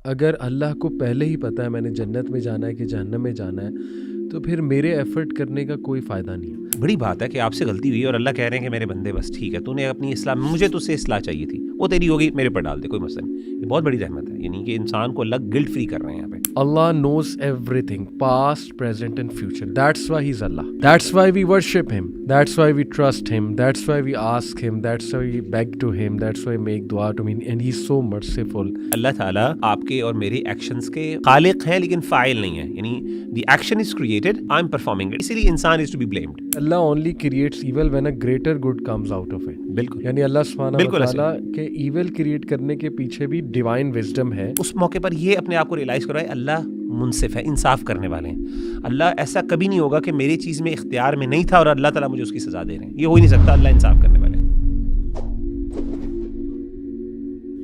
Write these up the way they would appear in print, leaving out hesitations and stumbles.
اگر اللہ کو پہلے ہی پتہ ہے میں نے جنت میں جانا ہے کہ جہنم میں جانا ہے تو پھر میرے ایفرٹ کرنے کا کوئی فائدہ نہیں ہے. بڑی بات ہے کہ آپ سے غلطی ہوئی اور اللہ کہہ رہے ہیں کہ میرے بندے بس ٹھیک ہے تو نے اپنی اصلاح, مجھے تجھ سے اصلاح چاہیے تھی, وہ تیری ہوگی, میرے پر ڈال دے, کوئی مسئلہ نہیں. یہ بہت بڑی رحمت ہے, یعنی کہ انسان کو اللہ گلٹ فری کر رہے ہیں یہاں پہ. Allah knows everything, past, present and future. That's why He's Allah. That's why we worship Him. That's why we trust Him. That's why we ask Him. That's why we beg to Him. That's why we make dua to Him. And He's so merciful. اللہ تعالیٰ آپ کے اور میرے actions کے خالق ہیں لیکن فاعل نہیں ہے, یعنی the action is created, I'm performing it. اسی لیے انسان is to be blamed. Allah only creates evil when a greater good comes out of it. بالکل, یعنی اللہ سبحانہ بالکل وتعالیٰ کے ایول کریٹ کرنے کے پیچھے بھی ڈیوائن وزڈم ہے. اس موقع پر یہ اپنے آپ کو ریئلائز کرائے اللہ منصف ہے, انصاف کرنے والے ہیں. اللہ ایسا کبھی نہیں ہوگا کہ میری چیز میں اختیار میں نہیں تھا اور اللہ تعالیٰ مجھے اس کی سزا دے رہے ہیں, یہ ہو ہی نہیں سکتا. اللہ انصاف کرنے والے ہیں.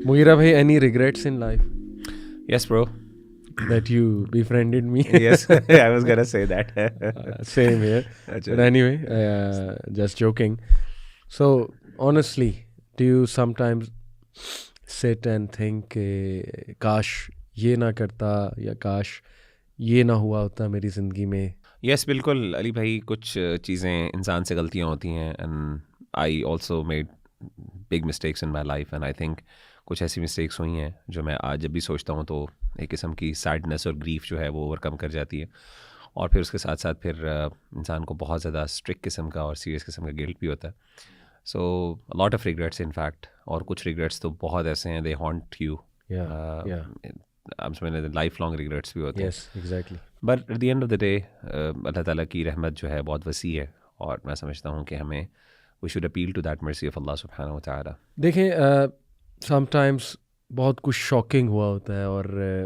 مغیرہ بھائی, any regrets in life Yes bro. that you befriended me? Yes, I was gonna say that. Same here. But anyway, just joking. So honestly, do you sometimes sit and think کاش یہ نہ کرتا یا کاش یہ نہ ہوا ہوتا میری زندگی میں؟ یس بالکل علی بھائی, کچھ چیزیں انسان سے غلطیاں ہوتی ہیں, and I also made big mistakes in my life, and I think کچھ ایسی مسٹیکس ہوئی ہیں جو میں آج جب بھی سوچتا ہوں تو ایک قسم کی سیڈنس اور گریف جو ہے وہ اوور کم کر جاتی ہے, اور پھر اس کے ساتھ ساتھ پھر انسان کو بہت زیادہ اسٹرکٹ قسم کا اور سیریس قسم کا گلٹ بھی ہوتا ہے. So lot of regrets in fact, اور کچھ ریگریٹس تو بہت ایسے ہیں they haunt you, life long regrets بھی ہوتے ہیں. Yes, exactly. But at the end of the day Allah تعالیٰ کی رحمت جو ہے بہت وسیع ہے, اور میں سمجھتا ہوں کہ ہمیں we should appeal to that mercy of Allah سبحانہ و تعالیٰ. دیکھیں, سم ٹائمس بہت کچھ شاکنگ ہوا ہوتا ہے اور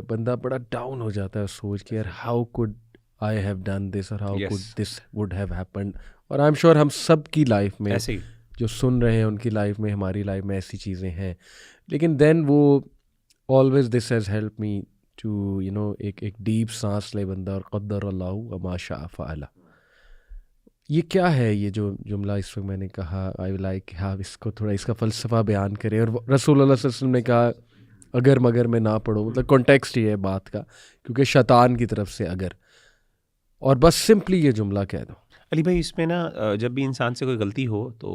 بندہ بڑا ڈاؤن ہو جاتا ہے سوچ کے, یار how could I have done this اور how could this would have happened. اور آئی ایم شیور ہم سب کی لائف میں ایسے ہی جو سن رہے ہیں ان کی لائف میں, ہماری لائف میں ایسی چیزیں ہیں. لیکن دین وہ always this has helped me to ایک ڈیپ سانس لے بندہ, اور قدر اللہ وما شاء فعل. یہ کیا ہے یہ جو جملہ اس وقت میں نے کہا, آئی لائک اس کو تھوڑا اس کا فلسفہ بیان کریں. اور رسول اللہ صلی اللہ علیہ وسلم نے کہا اگر مگر میں نہ پڑھوں, مطلب کانٹیکسٹ یہ ہے بات کا, کیونکہ شیطان کی طرف سے اگر, اور بس سمپلی یہ جملہ کہہ دو. علی بھائی اس میں نا جب بھی انسان سے کوئی غلطی ہو تو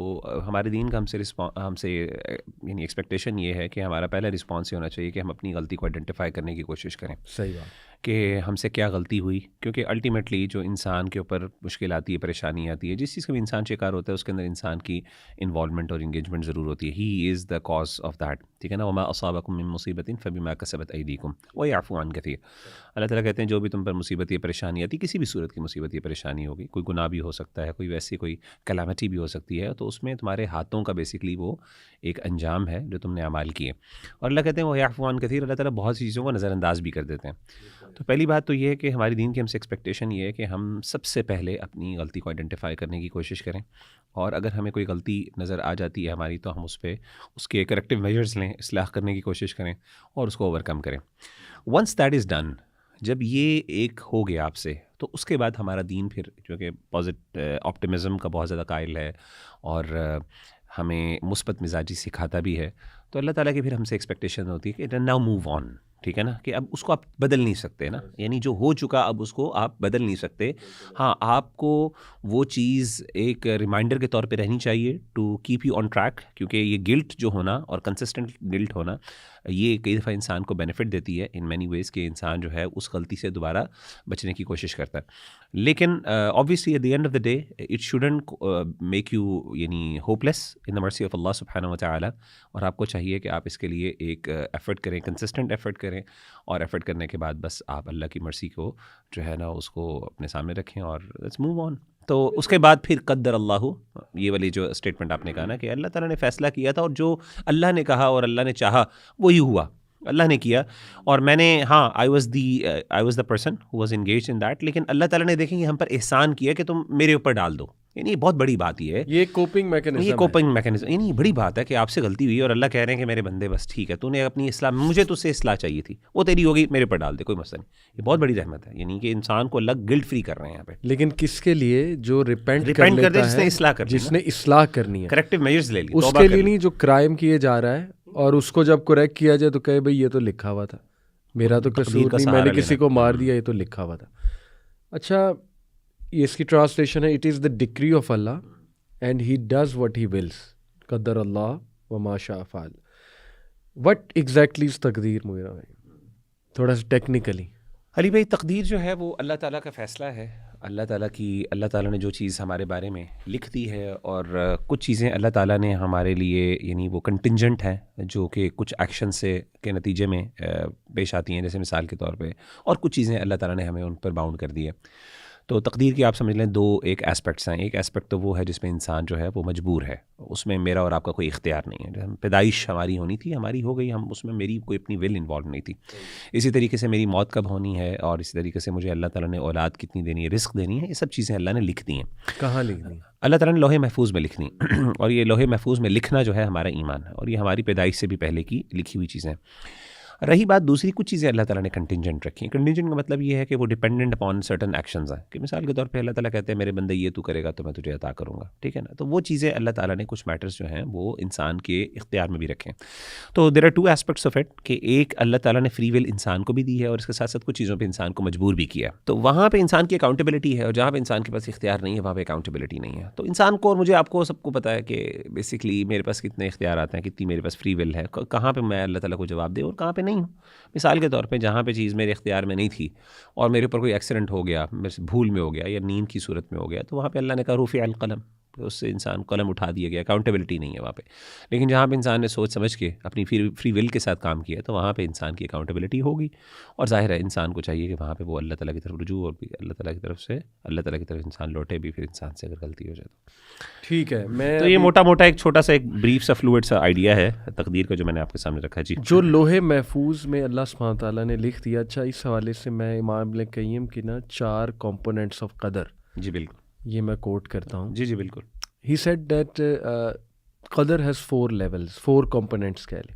ہمارے دین کا ہم سے یعنی ایکسپیکٹیشن یہ ہے کہ ہمارا پہلا رسپانس یہ ہونا چاہیے کہ ہم اپنی غلطی کو آئیڈینٹیفائی کرنے کی کوشش کریں. صحیح بات کہ ہم سے کیا غلطی ہوئی, کیونکہ الٹیمیٹلی جو انسان کے اوپر مشکل آتی ہے, پریشانی آتی ہے, جس چیز کا بھی انسان شکار ہوتا ہے اس کے اندر انسان کی انوالومنٹ اور انگیجمنٹ ضرور ہوتی ہے. ہی is the cause of that, ٹھیک ہے نا. وما اصابکم من مصیبت فبما کسبت ایدیکم ویعفو عن کثیر. اللہ تعالیٰ کہتے ہیں جو بھی تم پر مصیبت یا پریشانی آتی, کسی بھی صورت کی مصیبت یا پریشانی ہوگی, کوئی گناہ بھی ہو سکتا ہے, کوئی ویسی کوئی کلیمٹی بھی ہو سکتی ہے, تو اس میں تمہارے ہاتھوں کا بیسکلی وہ ایک انجام ہے جو تم نے اعمال کیے. اور اللہ کہتے ہیں ویعفو عن کثیر, اللہ تعالیٰ بہت سی چیزوں کو نظر انداز بھی کر دیتے ہیں. تو پہلی بات تو یہ ہے کہ ہماری دین کی ہم سے ایکسپیکٹیشن یہ ہے کہ ہم سب سے پہلے اپنی غلطی کو آئیڈینٹیفائی کرنے کی کوشش کریں, اور اگر ہمیں کوئی غلطی نظر آ جاتی ہے ہماری تو ہم اس پہ اس کے کریکٹیو میجرز لیں, اصلاح کرنے کی کوشش کریں اور اس کو اوور کم کریں. ونس دیٹ از ڈن, جب یہ ایک ہو گیا آپ سے, تو اس کے بعد ہمارا دین پھر جو کہ آپٹیمزم کا بہت زیادہ قائل ہے اور ہمیں مثبت مزاجی سکھاتا بھی ہے, تو اللہ تعالیٰ کی پھر ہم سے ایکسپیکٹیشن ہوتی ہے کہ ناؤ موو آن, ٹھیک ہے نا, کہ اب اس کو آپ بدل نہیں سکتے نا, یعنی جو ہو چکا اب اس کو آپ بدل نہیں سکتے. ہاں آپ کو وہ چیز ایک ریمائنڈر کے طور پہ رہنی چاہیے to keep you on track, کیونکہ یہ گلٹ جو ہونا اور کنسسٹنٹ گلٹ ہونا یہ کئی دفعہ انسان کو بینیفٹ دیتی ہے ان مینی ویز, کہ انسان جو ہے اس غلطی سے دوبارہ بچنے کی کوشش کرتا ہے. لیکن obviously at the end of the day it shouldn't make you یعنی hopeless in the mercy of اللہ سبحانہ و تعالیٰ, اور آپ کو چاہیے کہ آپ اس کے لیے ایک ایفرٹ کریں, کنسسٹنٹ ایفرٹ کریں, اور ایفرٹ کرنے کے بعد بس آپ اللہ کی مرسی کو جو ہے نا اس کو اپنے سامنے رکھیں اور لیٹس موو آن. تو اس کے بعد پھر قدر اللہ, یہ والی جو اسٹیٹمنٹ آپ نے کہا نا کہ اللہ تعالیٰ نے فیصلہ کیا تھا اور جو اللہ نے کہا اور اللہ نے چاہا وہی ہوا, اللہ نے کیا, اور میں نے I was the person who was engaged in that. لیکن اللہ تعالیٰ نے دیکھیں یہ ہم پر احسان کیا کہ تم میرے اوپر ڈال دو, یعنی بہت بڑی بات یہ ہے, یہ کوپنگ میکینزم, یعنی بڑی بات ہے کہ آپ سے غلطی ہوئی اور اللہ کہہ رہے ہیں کہ میرے بندے بس ٹھیک ہے, تو نے اپنی اصلاح, مجھے تجھ سے اصلاح چاہیے تھی, وہ تیری ہوگی, میرے پر ڈال دے, کوئی مسئلہ نہیں. یہ بہت بڑی رحمت ہے, یعنی کہ انسان کو اللہ گلٹ فری کر رہے ہیں یہاں پہ. لیکن کس کے لیے؟ جو ریپینٹ کر دے, جس نے اصلاح کرنی, جس نے اصلاح کرنی ہے, کریکٹیو میجرز لے لی, اس کے لیے نہیں جو کرائم کیے جا رہا ہے, اور اس کو جب کریکٹ کیا جائے تو کہے بھائی یہ تو لکھا ہوا تھا. میرا تو قصور نہیں, میں نے کسی کو مار دیا, یہ تو لکھا ہوا تھا. اچھا یہ اس کی ٹرانسلیشن ہے, it is the decree of Allah and he does what he wills, قدر اللہ وما شاء فعل. وٹ ایگزیکٹلی از تقدیر مغیرہ بھائی, تھوڑا سا ٹیکنیکلی؟ علی بھائی تقدیر جو ہے وہ اللہ تعالیٰ کا فیصلہ ہے. اللہ تعالیٰ نے جو چیز ہمارے بارے میں لکھ دی ہے, اور کچھ چیزیں اللہ تعالیٰ نے ہمارے لیے یعنی وہ کنٹنجنٹ ہیں جو کہ کچھ ایکشن سے کے نتیجے میں پیش آتی ہیں, جیسے مثال کے طور پہ, اور کچھ چیزیں اللہ تعالیٰ نے ہمیں ان پر باؤنڈ کر دی ہے. تو تقدیر کی آپ سمجھ لیں دو ایک ایسپیکٹس ہیں. ایک ایسپیکٹ تو وہ ہے جس میں انسان جو ہے وہ مجبور ہے, اس میں میرا اور آپ کا کوئی اختیار نہیں ہے. پیدائش ہماری ہونی تھی, ہماری ہو گئی, ہم اس میں میری کوئی اپنی ول انوالو نہیں تھی. اسی طریقے سے میری موت کب ہونی ہے, اور اسی طریقے سے مجھے اللہ تعالیٰ نے اولاد کتنی دینی ہے, رزق دینی ہے, یہ سب چیزیں اللہ نے لکھ دی ہیں. کہاں لکھ دی؟ اللہ تعالیٰ نے لوح محفوظ میں لکھنی. اور یہ لوح محفوظ میں لکھنا جو ہے ہمارا ایمان ہے, اور یہ ہماری پیدائش سے بھی پہلے کی لکھی ہوئی چیزیں. رہی بات دوسری, کچھ چیزیں اللہ تعالیٰ نے کنٹینجنٹ رکھی ہیں. کنٹینجنٹ کا مطلب یہ ہے کہ وہ ڈیپینڈنٹ اپان سرٹن ایکشنز ہیں, کہ مثال کے طور پہ اللہ تعالیٰ کہتے ہیں میرے بندے یہ تو کرے گا تو میں تجھے عطا کروں گا, ٹھیک ہے نا. تو وہ چیزیں اللہ تعالیٰ نے کچھ میٹرز جو ہیں وہ انسان کے اختیار میں بھی رکھے ہیں. تو there are two aspects of it, کہ ایک اللہ تعالیٰ نے فری ول انسان کو بھی دی ہے, اور اس کے ساتھ ساتھ کچھ چیزوں پہ انسان کو مجبور بھی کیا. تو وہاں پہ انسان کی اکاؤنٹیبلٹی ہے, اور جہاں پہ انسان کے پاس اختیار نہیں ہے وہاں پہ اکاؤنٹیبلٹی نہیں ہے. تو انسان کو اور مجھے آپ کو سب کو پتہ ہے کہ بیسکلی میرے پاس کتنے اختیارات ہیں, کتنی میرے پاس فری ول ہے, کہاں پہ میں اللہ تعالیٰ کو جواب دے اور کہاں پہ نہیں ہوں. مثال کے طور پہ جہاں پہ چیز میرے اختیار میں نہیں تھی اور میرے اوپر کوئی ایکسیڈنٹ ہو گیا, میرے سے بھول میں ہو گیا یا نیند کی صورت میں ہو گیا, تو وہاں پہ اللہ نے کہا رفع القلم, اس سے انسان قلم اٹھا دیا گیا, اکاؤنٹیبلٹی نہیں ہے وہاں پہ. لیکن جہاں پہ انسان نے سوچ سمجھ کے اپنی فری ول کے ساتھ کام کیا تو وہاں پہ انسان کی اکاؤنٹیبلٹی ہوگی. اور ظاہر ہے انسان کو چاہیے کہ وہاں پہ وہ اللہ تعالیٰ کی طرف رجوع, اور بھی اللہ تعالیٰ کی طرف انسان لوٹے بھی, پھر انسان سے اگر غلطی ہو جائے تو ٹھیک ہے. میں تو یہ موٹا موٹا ایک چھوٹا سا ایک بریف سا فلوئڈ سا آئیڈیا ہے تقدیر کا جو میں نے آپ کے سامنے رکھا ہے. جی, جو لوح محفوظ میں اللہ سبحانہ تعالیٰ نے لکھ دیا. اچھا اس حوالے سے میں امام ابن قیم کی نا 4 کمپوننٹس آف قدر, جی بالکل, یہ میں کوٹ کرتا ہوں. جی بالکل. He said that Qadr has 4 levels, 4 components کہہ لیں.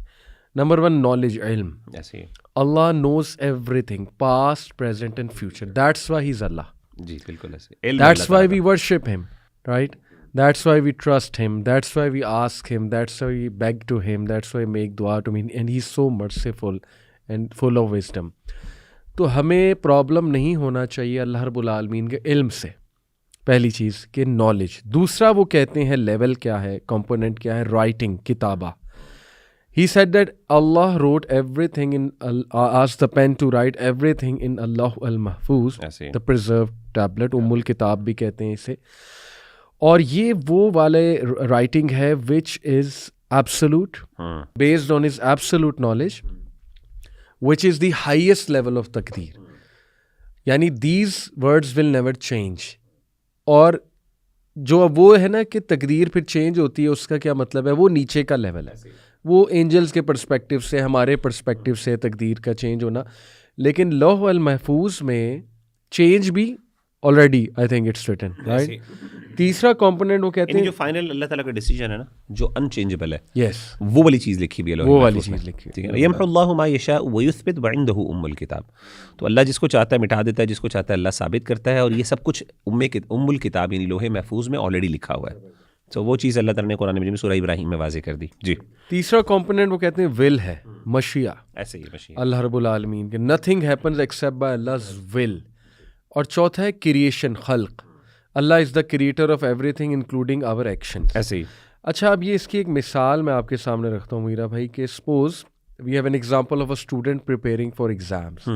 Number 1 knowledge, علم. ایسے Allah knows everything, past, present and future. That's why He's Allah. جی بالکل ایسے. That's why we worship Him, right? That's why we trust Him. That's why we ask Him. That's why we beg to Him. That's why we make dua to Him. And He's so merciful and full of wisdom. تو ہمیں problem نہیں ہونا چاہیے اللہ رب العالمین کے علم سے. پہلی چیز کہ نالج. دوسرا وہ کہتے ہیں لیول کیا ہے, کمپوننٹ کیا ہے, رائٹنگ, کتابہ. He said that Allah wrote everything in, asked the pen to write everything in Allah al-Mahfuz, the preserved tablet, الکتاب بھی کہتے ہیں اسے. اور یہ وہ والے رائٹنگ ہے which is absolute, based on his absolute knowledge, which is the highest level of تقدیر. یعنی these words will never change. اور جو وہ ہے نا کہ تقدیر پھر چینج ہوتی ہے, اس کا کیا مطلب ہے, وہ نیچے کا لیول ہے. وہ اینجلز کے پرسپیکٹیو سے, ہمارے پرسپیکٹیو سے تقدیر کا چینج ہونا. لیکن لوح المحفوظ میں چینج بھی already I think it's written, right. تیسرا کمپوننٹ وہ کہتے ہیں جو فائنل اللہ تعالیٰ کا ڈیسیجن ہے نا, جو انچینجبل ہے, یس, وہ والی چیز لکھی بھی ہے, وہ والی چیز لکھی ٹھیک ہے. یمحو اللہ ما یشاء ویثبت وعندہ ام الکتاب. تو اللہ جس کو چاہتا ہے مٹا دیتا ہے, جس کو چاہتا ہے اللہ ثابت کرتا ہے, اور یہ سب کچھ ام الکتاب یعنی لوح محفوظ میں آلریڈی لکھا ہوا ہے. تو وہ چیز اللہ تعالیٰ نے قرآن مجید میں سورہ ابراہیم میں واضح کر دی. جی, تیسرا کمپوننٹ وہ کہتے ہیں ول ہے, مشیہ. ایسے ہی مشیہ اللہ رب العالمین کے, nothing happens except by Allah's will. اور چوتھا ہے کریشن, خلق. Allah is the creator of everything including our actions. ایسے ہی. اچھا اب یہ اس کی ایک مثال میں آپ کے سامنے رکھتا ہوں میرا بھائی, کہ suppose we have an example of a student preparing for exams.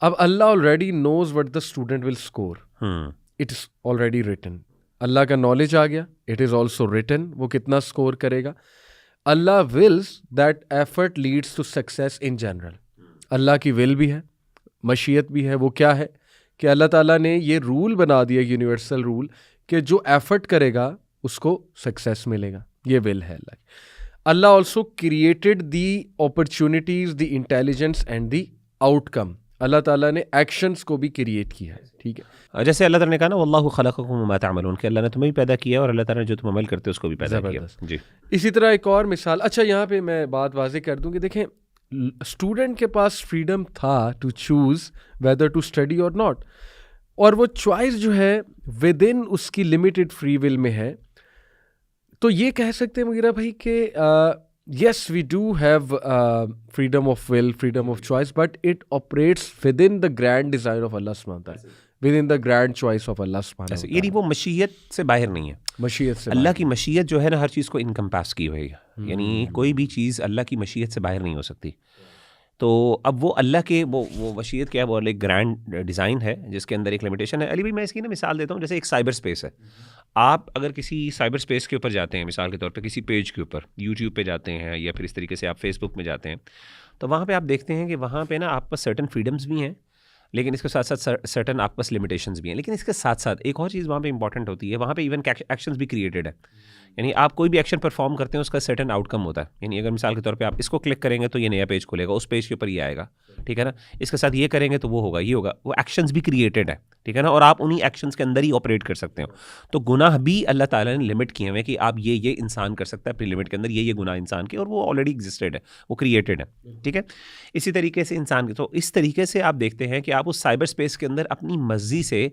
اب Allah already knows what the student will score, it is already written. Allah کا نالج آ گیا, اٹ از آلسو ریٹن, وہ کتنا اسکور کرے گا. Allah wills that effort leads to success in general. Allah کی will بھی ہے, مشیت بھی ہے. وہ کیا ہے کہ اللہ تعالیٰ نے یہ رول بنا دیا, یونیورسل رول, کہ جو ایفرٹ کرے گا اس کو سکسیس ملے گا. یہ ول ہے اللہ کی. Allah also created the opportunities, the intelligence and the outcome. Allah تعالیٰ نے ایکشنز کو بھی کریٹ کیا ہے. ٹھیک ہے, جیسے اللہ تعالیٰ نے کہا نا واللہ خلقکم وما تعملون, کہ اللہ نے تمہیں بھی پیدا کیا اور اللہ تعالیٰ نے جو تم عمل کرتے ہو اس کو بھی پیدا کیا. جی, اسی طرح ایک اور مثال. اچھا یہاں پہ میں بات واضح کر دوں کہ دیکھیں اسٹوڈنٹ کے پاس فریڈم تھا to choose whether to study اور ناٹ, اور وہ چوائس جو ہے ود ان اس کی لمیٹڈ فری ول میں ہے. تو یہ کہہ سکتے ہیں مغیرہ بھائی کہ Yes, we do have freedom of will, freedom of choice, but it operates within the grand design of Allah subhanahu wa ta'ala, within the grand choice of Allah subhanahu ایسے wa یعنی ta'ala. وہ مشیت سے باہر نہیں ہے. مشیت سے اللہ کی مشیت جو ہے نا ہر چیز کو انکمپاس کی ہوئی ہے, یعنی کوئی بھی چیز اللہ کی مشیت سے باہر نہیں ہو سکتی. تو اب وہ اللہ کے وہ مشیت کیا ہے, وہ ایک گرینڈ ڈیزائن ہے جس کے اندر ایک لمیٹیشن ہے. علی بھائی میں اس کی نا مثال دیتا ہوں, جیسے ایک سائبر اسپیس ہے. آپ اگر کسی سائبر اسپیس کے اوپر جاتے ہیں, مثال کے طور پہ کسی پیج کے اوپر یوٹیوب پہ جاتے ہیں, یا پھر اس طریقے سے آپ فیس بک میں جاتے ہیں, تو وہاں پہ آپ دیکھتے ہیں کہ وہاں پہ نا آپ پاس سرٹن فریڈمز بھی ہیں, لیکن اس کے ساتھ ساتھ سرٹن آپ پاس لمیٹیشنز بھی ہیں. لیکن اس کے ساتھ ساتھ ایک اور چیز وہاں پہ امپورٹنٹ ہوتی ہے, وہاں پہ ایون ایکشنز بھی کریٹڈ ہے. یعنی آپ کوئی بھی ایکشن پرفارم کرتے ہیں اس کا سرٹن آؤٹ کم ہوتا ہے. یعنی اگر مثال کے طور پہ آپ اس کو کلک کریں گے تو یہ نیا پیج کھلے گا, اس پیج کے اوپر یہ آئے گا, ٹھیک ہے نا. اس کے ساتھ یہ کریں گے تو وہ ہوگا, یہ ہوگا. وہ ایکشنز بھی کریٹڈ ہے, ٹھیک ہے نا, اور آپ انہیں ایکشنز کے اندر ہی آپریٹ کر سکتے ہو. تو گناہ بھی اللہ تعالیٰ نے لمٹ کیے ہوئے کہ آپ یہ انسان کر سکتا ہے اپنی لمٹ کے اندر, یہ گناہ انسان کے, اور وہ آلریڈی ایگزسٹڈ ہے, وہ کریٹڈ ہے, ٹھیک ہے. اسی طریقے سے انسان کے, تو اس طریقے سے آپ دیکھتے ہیں کہ آپ اس سائبر اسپیس کے اندر اپنی مرضی سے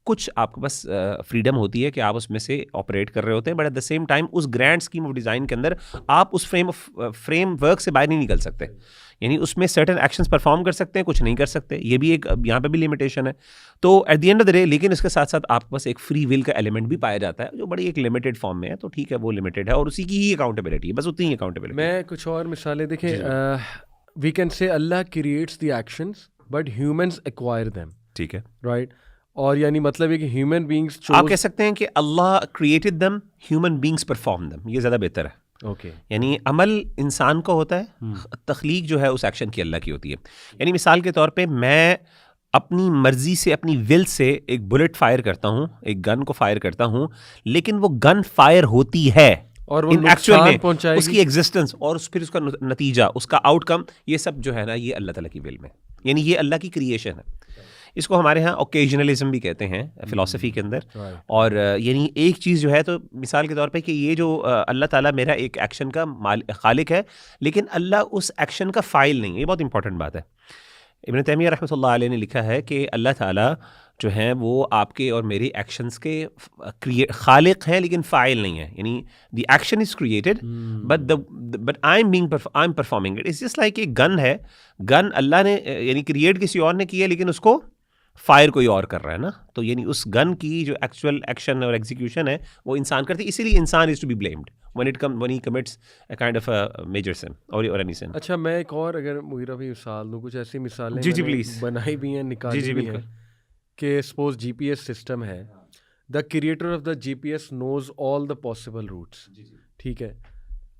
کچھ آپ کے پاس فریڈم ہوتی ہے کہ آپ اس میں سے آپریٹ کر رہے ہوتے ہیں, but at the same time اس گرینڈ اسکیم آف ڈیزائن کے اندر آپ اس فریم ورک سے باہر نہیں نکل سکتے. یعنی اس میں سرٹن ایکشنز پرفارم کر سکتے ہیں, کچھ نہیں کر سکتے, یہ بھی ایک یہاں پہ بھی لمیٹیشن ہے. تو at the end of the day, لیکن اس کے ساتھ ساتھ آپ کے پاس ایک فری ول کا ایلیمنٹ بھی پایا جاتا ہے جو بڑی ایک لمیٹیڈ فارم میں ہے. تو ٹھیک ہے, وہ لمیٹیڈ ہے اور اسی کی ہی اکاؤنٹیبلٹی ہے, بس اتنی ہی اکاؤنٹیبلٹی. میں کچھ اور مثالیں دیکھیں, we can say Allah creates the actions but humans acquire them, ٹھیک ہے, رائٹ. اور یعنی مطلب ہے کہ ہیومن بینگس آپ کہہ سکتے ہیں کہ اللہ کریٹڈ دم, ہیومن بینگس پرفارم دم, یہ زیادہ بہتر ہے. اوکے, یعنی عمل انسان کا ہوتا ہے, تخلیق جو ہے اس ایکشن کی اللہ کی ہوتی ہے. یعنی مثال کے طور پہ میں اپنی مرضی سے, اپنی ول سے ایک بلٹ فائر کرتا ہوں, ایک گن کو فائر کرتا ہوں, لیکن وہ گن فائر ہوتی ہے اور وہ نقصان پہنچائے اس کی ایگزسٹنس اور پھر اس کا نتیجہ, اس کا آؤٹ کم, یہ سب جو ہے نا یہ اللہ تعالیٰ کی ول میں, یعنی یہ اللہ کی کریشن ہے. اس کو ہمارے ہاں اوکیجنلزم بھی کہتے ہیں فلاسفی کے اندر. اور یعنی ایک چیز جو ہے, تو مثال کے طور پہ کہ یہ جو اللہ تعالیٰ میرا ایک ایکشن کا خالق ہے, لیکن اللہ اس ایکشن کا فاعل نہیں ہے. یہ بہت امپورٹنٹ بات ہے. ابن تیمیہ رحمۃ اللہ علیہ نے لکھا ہے کہ اللہ تعالیٰ جو ہیں وہ آپ کے اور میرے ایکشنز کے خالق ہیں لیکن فاعل نہیں ہے. یعنی the action is created but I am performing it. It's just like ایک گن ہے, گن اللہ نے یعنی کریٹ کسی اور نے کی ہے, لیکن اس کو فائر کوئی اور کر رہا ہے نا. تو یعنی اس گن کی جو ایکچوئل ایکشن اور ایگزیکیوشن ہے وہ انسان کرتی ہے, اسی لیے انسان is to be blamed when he commits a kind of a major sin or any sin. اچھا, میں ایک اور اگر مغیرہ بھی مثال دوں, کچھ ایسی مثالیں جی پلیز بنائی بھی ہیں, نکالی بھی ہیں, کہ suppose G P S system ہے, the creator of the G P S knows all the possible routes, ٹھیک ہے.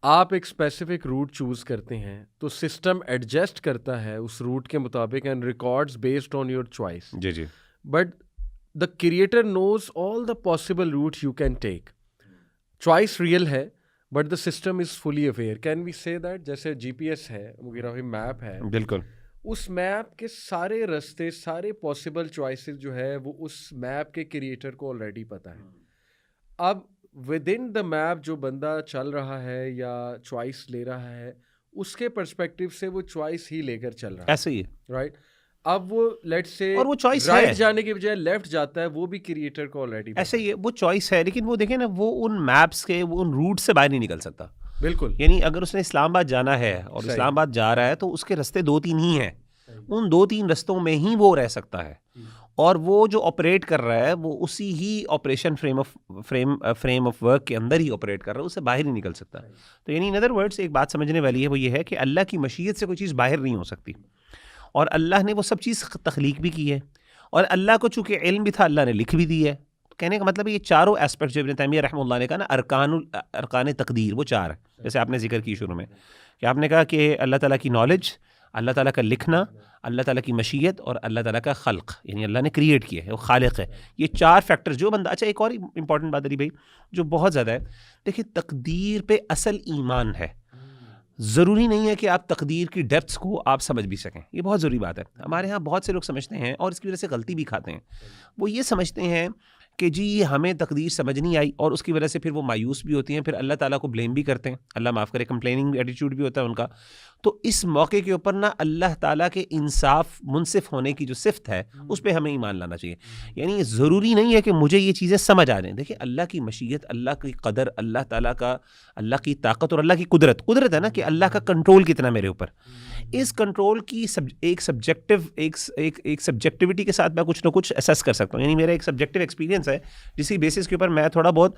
آپ ایک اسپیسیفک روٹ چوز کرتے ہیں تو سسٹم ایڈجسٹ کرتا ہے اس روٹ کے مطابق and records based on your choice. جی but the creator knows all the possible route you can take. Choice real ہے but the system is fully aware. Can we say that جیسے جی P S ہے, وغیرہ map ہے, بالکل اس map کے سارے رستے, سارے پاسبل چوائسیز جو ہے وہ اس میپ کے کریٹر کو آلریڈی پتہ ہے. اب ود ان دا میپ جو بندہ چل رہا ہے یا چوائس لے رہا ہے, اس کے پرسپیکٹو سے وہ چوائس ہی لے کر چل رہا ہے, ایسے ہی ہے, رائٹ. اب وہ لیٹ سے اور وہ چوائس رائٹ جانے کے بجائے لیفٹ جاتا ہے, وہ بھی کریٹر کو آلریڈی ایسے ہی ہے, وہ چوائس ہے. لیکن وہ دیکھیں نا, وہ ان میپس کے, وہ ان روٹ سے باہر نہیں نکل سکتا. بالکل. یعنی اگر اس نے اسلام آباد جانا ہے اور اسلام آباد جا رہا ہے تو اس کے رستے 2-3 ہی ہیں, ان 2-3 رستوں میں ہی وہ رہ سکتا ہے. اور وہ جو آپریٹ کر رہا ہے وہ اسی ہی آپریشن فریم آف ورک کے اندر ہی آپریٹ کر رہا ہے, اس سے باہر نہیں نکل سکتا. تو یعنی ان ادر ورڈس ایک بات سمجھنے والی ہے, وہ یہ ہے کہ اللہ کی مشیت سے کوئی چیز باہر نہیں ہو سکتی, اور اللہ نے وہ سب چیز تخلیق بھی کی ہے, اور اللہ کو چونکہ علم بھی تھا اللہ نے لکھ بھی دی ہے. کہنے کا مطلب یہ چاروں ایسپیکٹ جو ابن تیمیہ رحمہ اللہ نے کہا نا, ارکان تقدیر, وہ 4 ہیں. جیسے آپ نے ذکر کی شروع میں کہ آپ نے کہا کہ اللہ تعالیٰ کی نالج, اللہ تعالیٰ کا لکھنا, اللہ تعالیٰ کی مشیت, اور اللہ تعالیٰ کا خلق, یعنی اللہ نے کریٹ کیا ہے, وہ خالق ہے. یہ 4 فیکٹر جو بندہ. اچھا, ایک اور امپورٹنٹ بات علی بھائی جو بہت زیادہ ہے, دیکھیں تقدیر پہ اصل ایمان ہے. ضروری نہیں ہے کہ آپ تقدیر کی ڈیپتھس کو آپ سمجھ بھی سکیں, یہ بہت ضروری بات ہے. ہمارے ہاں بہت سے لوگ سمجھتے ہیں اور اس کی وجہ سے غلطی بھی کھاتے ہیں. وہ یہ سمجھتے ہیں کہ جی ہمیں تقدیر سمجھ نہیں آئی، اور اس کی وجہ سے پھر وہ مایوس بھی ہوتی ہیں، پھر اللہ تعالیٰ کو بلیم بھی کرتے ہیں، اللہ معاف کرے، کمپلیننگ ایٹیٹیوڈ بھی ہوتا ہے ان کا. تو اس موقع کے اوپر نا اللہ تعالیٰ کے انصاف منصف ہونے کی جو صفت ہے اس پہ ہمیں ایمان لانا چاہیے. یعنی ضروری نہیں ہے کہ مجھے یہ چیزیں سمجھ آ جائیں. دیکھیں اللہ کی مشیت، اللہ کی قدر، اللہ تعالیٰ کا، اللہ کی طاقت اور اللہ کی قدرت ہے نا کہ اللہ کا کنٹرول کتنا میرے اوپر. اس کنٹرول کی ایک سبجیکٹیوٹی کے ساتھ میں کچھ نہ کچھ اسیس کر سکتا ہوں. یعنی میرا ایک سبجیکٹیو ایکسپیرینس ہے جس کی بیسس کے اوپر میں تھوڑا بہت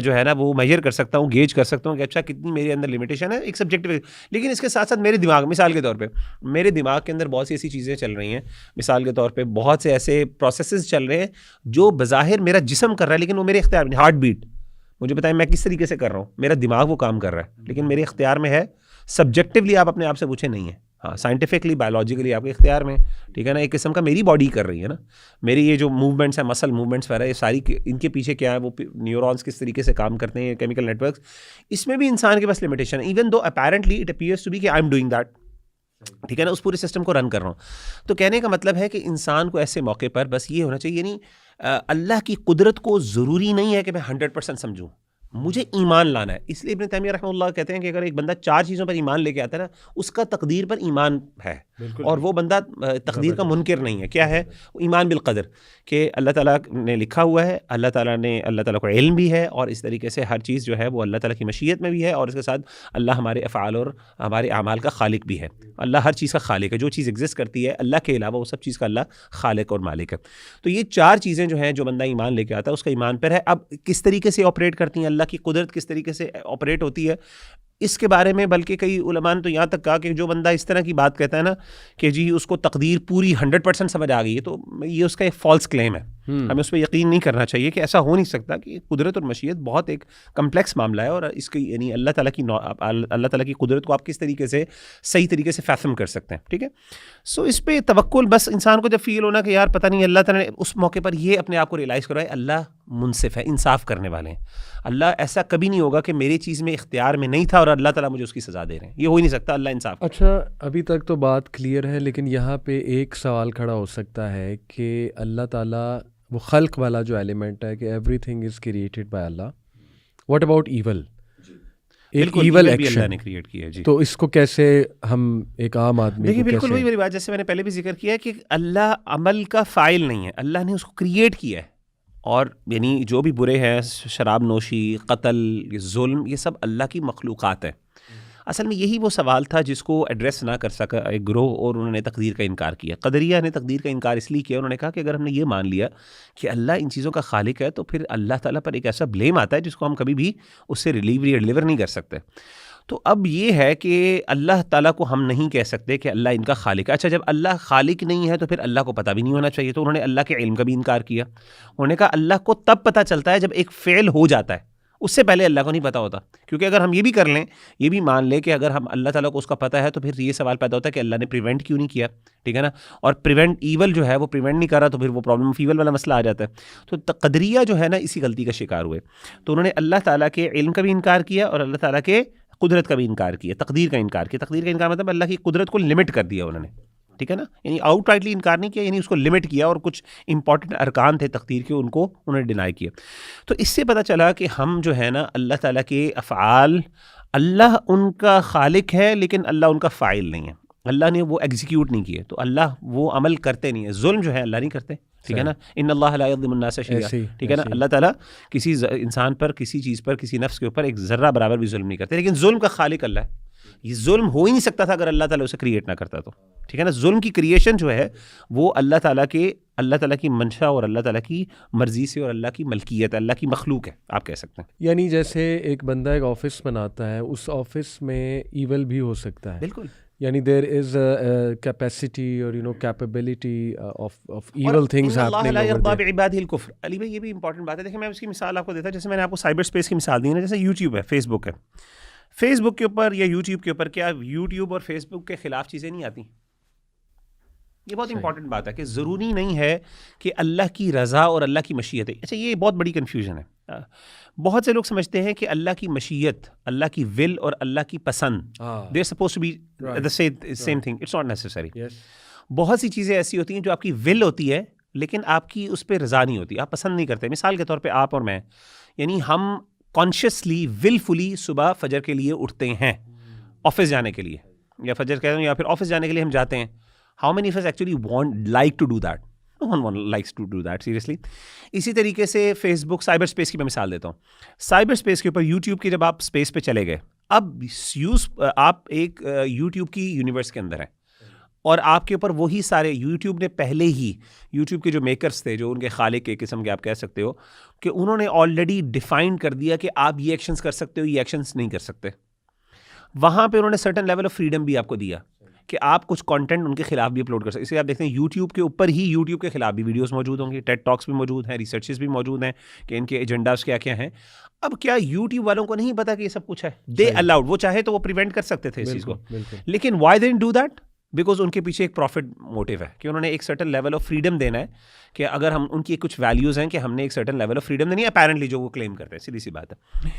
جو ہے نا وہ میجر کر سکتا ہوں، گیج کر سکتا ہوں کہ اچھا کتنی میرے اندر لمیٹیشن ہے، ایک سبجیکٹیو. لیکن اس کے ساتھ ساتھ میرے دماغ، مثال کے طور پہ میرے دماغ کے اندر بہت سی ایسی چیزیں چل رہی ہیں، مثال کے طور پہ بہت سے ایسے پروسیسز چل رہے ہیں جو بظاہر میرا جسم کر رہا ہے لیکن وہ میرے اختیار میں. ہارٹ بیٹ مجھے بتائیں میں کس طریقے سے کر رہا ہوں، میرا دماغ وہ کام کر رہا ہے لیکن میرے اختیار میں ہے. سبجیکٹیولی آپ اپنے آپ سے پوچھیں نہیں ہے، ہاں سائنٹیفکلی بایولوجیکلی آپ کے اختیار میں، ٹھیک ہے نا. ایک قسم کا میری باڈی کر رہی ہے نا، میری یہ جو موومنٹس ہیں، مسل موومنٹس وغیرہ، یہ ساری ان کے پیچھے کیا ہے، وہ نیورونس کس طریقے سے کام کرتے ہیں، کیمیکل نیٹ ورکس، اس میں بھی انسان کے پاس لمیٹیشن ہے. Even though apparently it appears to be کہ آئی ایم ڈوئنگ دیٹ، ٹھیک ہے نا، اس پورے سسٹم کو رن کر رہا ہوں. تو کہنے کا مطلب ہے کہ انسان کو ایسے موقع پر بس یہ ہونا چاہیے، یعنی اللہ کی قدرت کو ضروری نہیں ہے کہ میں 100% سمجھوں، مجھے ایمان لانا ہے. اس لیے ابن تیمیہ رحمہ اللہ کہتے ہیں کہ اگر ایک بندہ 4 چیزوں پر ایمان لے کے آتا ہے نا، اس کا تقدیر پر ایمان ہے، اور وہ بندہ تقدیر کا منکر نہیں ہے. کیا ہے؟ ایمان بالقدر، کہ اللہ تعالیٰ نے لکھا ہوا ہے، اللہ تعالیٰ کو علم بھی ہے، اور اس طریقے سے ہر چیز جو ہے وہ اللہ تعالیٰ کی مشیت میں بھی ہے، اور اس کے ساتھ اللہ ہمارے افعال اور ہمارے اعمال کا خالق بھی ہے. اللہ ہر چیز کا خالق ہے، جو چیز ایگزسٹ کرتی ہے اللہ کے علاوہ وہ سب چیز کا اللہ خالق اور مالک ہے. تو یہ 4 چیزیں جو ہیں جو بندہ ایمان لے کے آتا ہے اس کا ایمان پر ہے. اب کس طریقے سے آپریٹ کرتی ہیں، اللہ کی قدرت کس طریقے سے آپریٹ ہوتی ہے، اس کے بارے میں بلکہ کئی علماء نے تو یہاں تک کہا کہ جو بندہ اس طرح کی بات کہتا ہے نا کہ جی اس کو تقدیر پوری 100% سمجھ آ گئی ہے، تو یہ اس کا ایک فالس کلیم ہے. ہمیں اس پہ یقین نہیں کرنا چاہیے کہ ایسا ہو نہیں سکتا، کہ قدرت اور مشیت بہت ایک کمپلیکس معاملہ ہے، اور اس کی یعنی اللہ تعالیٰ کی قدرت کو آپ کس طریقے سے صحیح طریقے سے فہم کر سکتے ہیں. ٹھیک ہے، سو اس پہ توکل، بس انسان کو جب فیل ہونا کہ یار پتہ نہیں، اللہ تعالیٰ نے اس موقع پر یہ اپنے آپ کو ریئلائز کروایا اللہ منصف ہے، انصاف کرنے والے ہیں. اللہ ایسا کبھی نہیں ہوگا کہ میری چیز میں اختیار میں نہیں تھا اور اللہ تعالیٰ مجھے اس کی سزا دے رہے ہیں، یہ ہو ہی نہیں سکتا. اللہ انصاف. اچھا ابھی تک تو بات کلیئر ہے، لیکن یہاں پہ ایک سوال کھڑا ہو سکتا ہے کہ اللہ تعالیٰ وہ خلق والا جو ایلیمنٹ ہے کہ everything is created by Allah, what about evil? ایک ایول ایکشن اللہ نے کریٹ کیا ہے. جی تو اس کو کیسے ہم ایک عام آدمی دیکھیے، کو بالکل وہی میری بات جیسے میں نے پہلے بھی ذکر کیا ہے کہ اللہ عمل کا فاعل نہیں ہے، اللہ نے اس کو کریٹ کیا ہے. اور یعنی جو بھی برے ہیں، شراب نوشی، قتل، ظلم، یہ سب اللہ کی مخلوقات ہیں. اصل میں یہی وہ سوال تھا جس کو ایڈریس نہ کر سکا ایک گروہ، اور انہوں نے تقدیر کا انکار کیا. قدریہ نے تقدیر کا انکار اس لیے کیا، انہوں نے کہا کہ اگر ہم نے یہ مان لیا کہ اللہ ان چیزوں کا خالق ہے تو پھر اللہ تعالیٰ پر ایک ایسا بلیم آتا ہے جس کو ہم کبھی بھی اس سے ڈلیور نہیں کر سکتے. تو اب یہ ہے کہ اللہ تعالیٰ کو ہم نہیں کہہ سکتے کہ اللہ ان کا خالق ہے. اچھا جب اللہ خالق نہیں ہے تو پھر اللہ کو پتہ بھی نہیں ہونا چاہیے، تو انہوں نے اللہ کے علم کا بھی انکار کیا. انہوں نے کہا اللہ کو تب پتہ چلتا ہے جب ایک فعل ہو جاتا ہے، اس سے پہلے اللہ کو نہیں پتہ ہوتا. کیونکہ اگر ہم یہ بھی کر لیں، یہ بھی مان لیں کہ اگر ہم اللہ تعالیٰ کو اس کا پتہ ہے تو پھر یہ سوال پیدا ہوتا ہے کہ اللہ نے پریونٹ کیوں نہیں کیا. ٹھیک ہے نا، اور پریونٹ ایول جو ہے وہ پریونٹ نہیں کر رہا، تو پھر وہ پرابلم آف ایول والا مسئلہ آ جاتا ہے. تو قدریہ جو ہے نا اسی غلطی کا شکار ہوئے. تو انہوں نے اللہ تعالیٰ کے علم کا بھی انکار کیا اور اللہ تعالیٰ کے قدرت کا بھی انکار کیا، تقدیر کا انکار کیا. تقدیر کا انکار مطلب اللہ کی قدرت کو لمٹ کر دیا انہوں نے. ٹھیک ہے نا، یعنی آؤٹ رائٹلی انکار نہیں کیا، یعنی اس کو لمٹ کیا، اور کچھ امپورٹنٹ ارکان تھے تقدیر کے ان کو انہوں نے ڈینائی کیا. تو اس سے پتہ چلا کہ ہم جو ہے نا اللہ تعالیٰ کے افعال، اللہ ان کا خالق ہے لیکن اللہ ان کا فاعل نہیں ہے. اللہ نے وہ ایگزیکیوٹ نہیں کیے، تو اللہ وہ عمل کرتے نہیں ہے. ظلم جو ہے اللہ نہیں کرتے. ٹھیک ہے نا، ان اللہ لا یظلم الناس شیئا. ٹھیک ہے نا، اللہ تعالیٰ کسی انسان پر، کسی چیز پر، کسی نفس کے اوپر ایک ذرہ برابر بھی ظلم نہیں کرتے. لیکن ظلم کا خالق اللہ ہے. یہ ظلم ہو ہی نہیں سکتا تھا اگر اللہ تعالیٰ اسے کریٹ نہ کرتا تو. ٹھیک ہے نا، ظلم کی کریشن جو ہے وہ اللہ تعالیٰ کی منشا اور اللہ تعالیٰ کی مرضی سے، اور اللہ کی ملکیت، اللہ کی مخلوق ہے، آپ کہہ سکتے ہیں. یعنی جیسے ایک بندہ ایک آفس بناتا ہے، اس آفس میں ایول بھی ہو سکتا ہے. بالکل، یعنی دیر از کیپیسٹی اور capability of evil things happening. Allah لا یرضی بعبادہ الکفر. علی بھائی یہ بھی امپورٹنٹ بات ہے. دیکھیں میں اس کی مثال آپ کو دیتا ہوں. جیسے میں نے آپ کو سائبر اسپیس کی مثال دی نا، جیسے یوٹیوب ہے، فیس بک ہے. فیس بک کے اوپر یا یوٹیوب کے اوپر کیا یوٹیوب اور فیس بک کے خلاف چیزیں نہیں آتی؟ یہ بہت امپورٹنٹ بات ہے کہ ضروری نہیں ہے کہ اللہ کی رضا اور اللہ کی مشیت ہے. اچھا یہ بہت بڑی کنفیوژن ہے. بہت سے لوگ سمجھتے ہیں کہ اللہ کی مشیت، اللہ کی ول اور اللہ کی پسند they suppose to be the same thing. It's not necessary. بہت سی چیزیں ایسی ہوتی ہیں جو آپ کی ول ہوتی ہے لیکن آپ کی اس پہ رضا نہیں ہوتی, آپ پسند نہیں کرتے. مثال کے طور پہ آپ اور میں, یعنی ہم کانشیسلی ولفلی صبح فجر کے لیے اٹھتے ہیں آفس جانے کے لیے, یا فجر کہہ دوں یا پھر آفس جانے کے لیے ہم جاتے ہیں. How many of us actually want like to do that? No one likes to do that seriously. اسی طریقے سے فیس بک, سائبر اسپیس کی میں مثال دیتا ہوں. سائبر اسپیس کے اوپر یوٹیوب کے جب آپ اسپیس پہ چلے گئے, اب آپ ایک یوٹیوب کی یونیورس کے اندر ہیں, اور آپ کے اوپر وہی سارے یوٹیوب نے پہلے ہی, یوٹیوب کے جو میکرز تھے, جو ان کے خالق کے قسم کے آپ کہہ سکتے ہو, کہ انہوں نے آلریڈی ڈیفائن کر دیا کہ آپ یہ ایکشنز کر سکتے ہو, یہ ایکشنز نہیں کر سکتے. وہاں پہ انہوں نے سرٹن لیول آف فریڈم بھی آپ کو دیا کہ آپ کچھ کانٹینٹ ان کے خلاف بھی اپلوڈ کر سکتے. اس لیے آپ دیکھتے ہیں یوٹیوب کے اوپر ہی یوٹیوب کے خلاف بھی ویڈیوز موجود ہوں گی, ٹیڈ ٹاکس بھی موجود ہیں, ریسرچز بھی موجود ہیں کہ ان کے ایجنڈاز کیا کیا ہیں. اب کیا یوٹیوب والوں کو نہیں پتا کہ یہ سب کچھ ہے؟ دے الاؤڈ, وہ چاہے تو وہ پریونٹ کر سکتے تھے اس چیز کو, لیکن why they don't do that? Because ان کے پیچھے ایک پروفٹ موٹیو ہے کہ انہوں نے ایک سرٹن لیول آف فریڈم دینا ہے, کہ اگر ہم ان کی کچھ ویلیوز ہیں کہ ہم نے ایک سرٹن لیول آف فریڈم دینی ہے, اپیرنٹلی جو وہ کلیم کرتے ہیں, سیدھی سی بات ہے.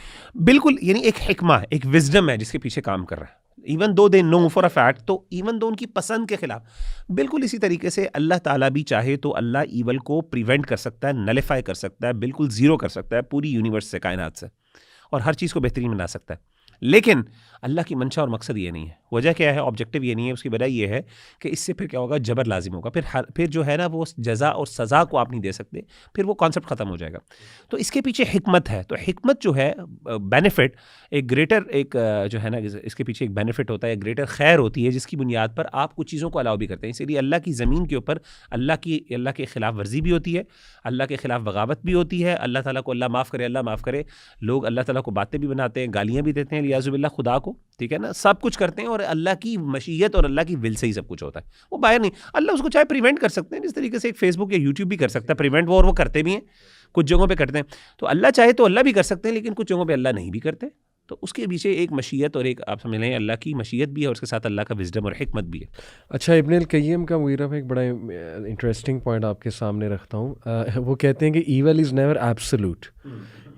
بالکل, یعنی ایک حکمہ, ایک وزڈم ہے جس کے پیچھے کام کر رہا ہے, even though they know for a fact, تو ایون دو ان کی پسند کے خلاف. بالکل اسی طریقے سے اللہ تعالیٰ بھی چاہے تو اللہ ایول کو پریونٹ کر سکتا ہے, نلیفائی کر سکتا ہے, بالکل زیرو کر سکتا ہے پوری یونیورس سے, کائنات سے, اور ہر چیز کو بہترین بنا سکتا ہے. لیکن اللہ کی منشا اور مقصد یہ نہیں ہے. وجہ کیا ہے؟ آبجیکٹیو یہ نہیں ہے. اس کی وجہ یہ ہے کہ اس سے پھر کیا ہوگا, جبر لازم ہوگا, پھر جو ہے نا وہ جزا اور سزا کو آپ نہیں دے سکتے, پھر وہ کانسیپٹ ختم ہو جائے گا. تو اس کے پیچھے حکمت ہے. تو حکمت جو ہے, بینیفٹ, ایک گریٹر, ایک جو ہے نا اس کے پیچھے ایک بینیفٹ ہوتا ہے, ایک گریٹر خیر ہوتی ہے, جس کی بنیاد پر آپ کچھ چیزوں کو الاؤ بھی کرتے ہیں. اسی لیے اللہ کی زمین کے اوپر اللہ کے خلاف ورزی بھی ہوتی ہے, اللہ کے خلاف بغاوت بھی ہوتی ہے. اللہ تعالیٰ کو اللہ معاف کرے, اللہ معاف کرے, لوگ اللہ تعالیٰ کو باتیں بھی بناتے ہیں, گالیاں بھی دیتے ہیں لیاذ باللہ خدا کو, ٹھیک ہے نا, سب کچھ کرتے ہیں, اور اللہ کی مشیت اور اللہ کی ول سے ہی سب کچھ ہوتا ہے. وہ باہر نہیں. اللہ اس کو چاہے پریونٹ کر سکتے ہیں, جس طریقے سے ایک فیس بک یا یوٹیوب بھی کر سکتا ہے پریونٹ, وہ اور وہ کرتے بھی ہیں, کچھ جگہوں پہ کرتے ہیں. تو اللہ چاہے تو اللہ بھی کر سکتے ہیں, لیکن کچھ جگہوں پہ اللہ نہیں بھی کرتے. تو اس کے پیچھے ایک مشیت اور ایک آپ سمجھ لیں اللہ کی مشیت بھی ہے, اور اس کے ساتھ اللہ کا وزڈم اور حکمت بھی ہے. اچھا, ابن القیم کا مغیرہ میں ایک بڑا انٹرسٹنگ پوائنٹ آپ کے سامنے رکھتا ہوں. وہ کہتے ہیں کہ evil is never absolute.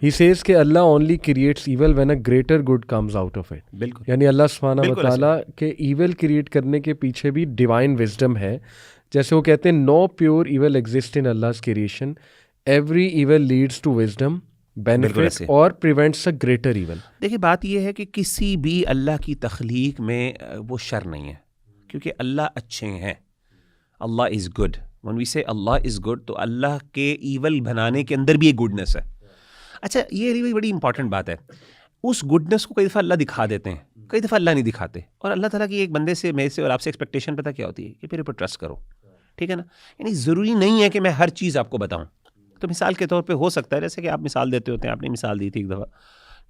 He says کہ Allah only creates evil when a greater good comes out of it. بالکل, یعنی اللہ سبحانہ و تعالیٰ کے ایول کریٹ کرنے کے پیچھے بھی ڈیوائن وزڈم ہے. جیسے وہ کہتے ہیں no pure evil exist in Allah's creation, every evil leads to wisdom, benefit اور پریونٹس اے گریٹر ایول. دیکھیے بات یہ ہے کہ کسی بھی اللہ کی تخلیق میں وہ شر نہیں ہے, کیونکہ اللہ اچھے ہیں. Allah is good. when we say Allah is good, تو اللہ کے ایول بنانے کے اندر بھی ایک گڈنس ہے. اچھا, یہ بڑی امپورٹنٹ بات ہے. اس گڈنس کو کئی دفعہ اللہ دکھا دیتے ہیں, کئی دفعہ اللہ نہیں دکھاتے. اور اللہ تعالیٰ کی ایک بندے سے, میرے سے اور آپ سے ایکسپیکٹیشن پتہ کیا ہوتی ہے کہ میرے پر ٹرسٹ کرو, ٹھیک ہے نا. یعنی ضروری نہیں ہے کہ میں ہر چیز آپ کو بتاؤں. تو مثال کے طور پہ ہو سکتا ہے, جیسے کہ آپ مثال دیتے ہوتے ہیں, آپ نے مثال دی تھی ایک دفعہ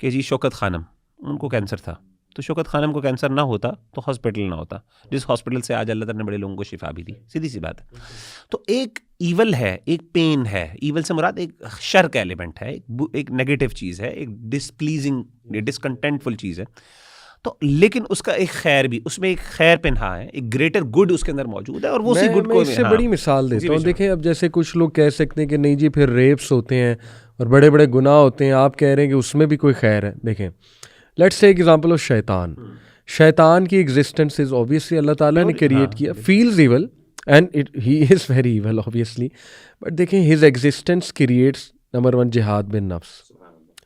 کہ جی شوکت خانم, ان کو کینسر تھا, تو شوکت خانم کو کینسر نہ ہوتا تو ہاسپٹل نہ ہوتا, جس ہاسپٹل سے آج اللہ تعالیٰ نے بڑے لوگوں کو شفا بھی دی. سیدھی سی بات ہے. تو ایک ایول ہے, ایک پین ہے. ایول سے مراد ایک شر کا ایلیمنٹ ہے, ایک نیگیٹو چیز ہے, ایک ڈسپلیزنگ, ڈسکنٹینٹفل چیز ہے. تو لیکن اس کا ایک خیر بھی, اس میں ایک خیر پنہا ہے, ایک گریٹر گڈ اس کے اندر موجود ہے, اور وہ اسی گڈ کو. میں اس سے بڑی مثال دیتا ہوں. دیکھیں, اب جیسے کچھ لوگ کہہ سکتے ہیں کہ نہیں جی پھر ریپس ہوتے ہیں اور بڑے بڑے گناہ ہوتے ہیں, آپ کہہ رہے ہیں کہ اس میں بھی کوئی خیر ہے. دیکھیں, لیٹس ٹیک ایگزامپل آف شیطان. شیطان کی ایگزسٹنس از اوبیسلی اللہ تعالیٰ نے کریٹ کیا, feels evil and he is very evil obviously, but دیکھیں ہز ایگزسٹنس کریٹس نمبر 1 جہاد بن نفس,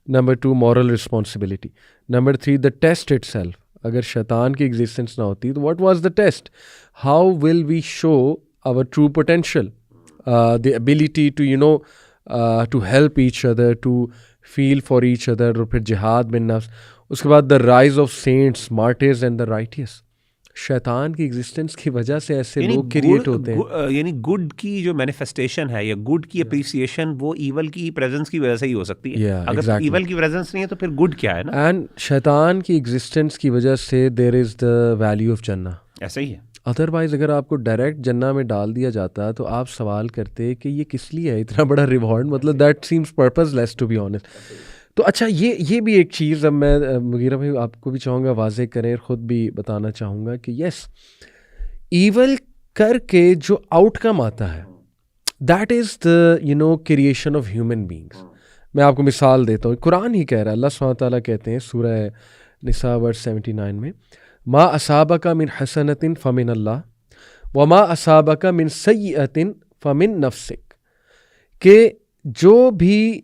number 2 moral responsibility, number 3 the test itself. اگر شیطان کی ایگزسٹنس نہ ہوتی تو what was the test? How will we show our true potential, the ability to you know to help each other, to feel for each other, اور پھر جہاد بن نفس. اس کے بعد the rise of saints, martyrs and the righteous. شیطان کی existence کی وجہ سے ایسے لوگ کریٹ ہوتے ہیں. یعنی گڈ کی جو مینیفیسٹیشن ہے یا گڈ کی اپریسیشن, وہ ایول کی پریزنس کی وجہ سے ہی ہو سکتی ہے. اگر ایول کی پریزنس نہیں ہے تو پھر گڈ کیا ہے نا. اینڈ شیطان کی ایگزسٹنس کی وجہ سے دیر از دا ویلیو آف جنہ. ایسا ہی ہے. ادروائز اگر آپ کو ڈائریکٹ جنہ میں ڈال دیا جاتا تو آپ سوال کرتے کہ یہ کس لیے ہے اتنا بڑا ریوارڈ, مطلب that seems purposeless to be honest. تو اچھا, یہ بھی ایک چیز اب میں مغیرہ بھائی آپ کو بھی چاہوں گا واضح کریں, خود بھی بتانا چاہوں گا کہ یس, ایول کر کے جو آؤٹ کم آتا ہے that is the you know creation of human beings. میں آپ کو مثال دیتا ہوں, قرآن ہی کہہ رہا ہے, اللہ سبحانہ تعالیٰ کہتے ہیں سورہ نساء ورس 79 میں, ما اصابک من حسنۃ فمن اللہ وما اصابک من سیئۃ فمن نفسک. کہ جو بھی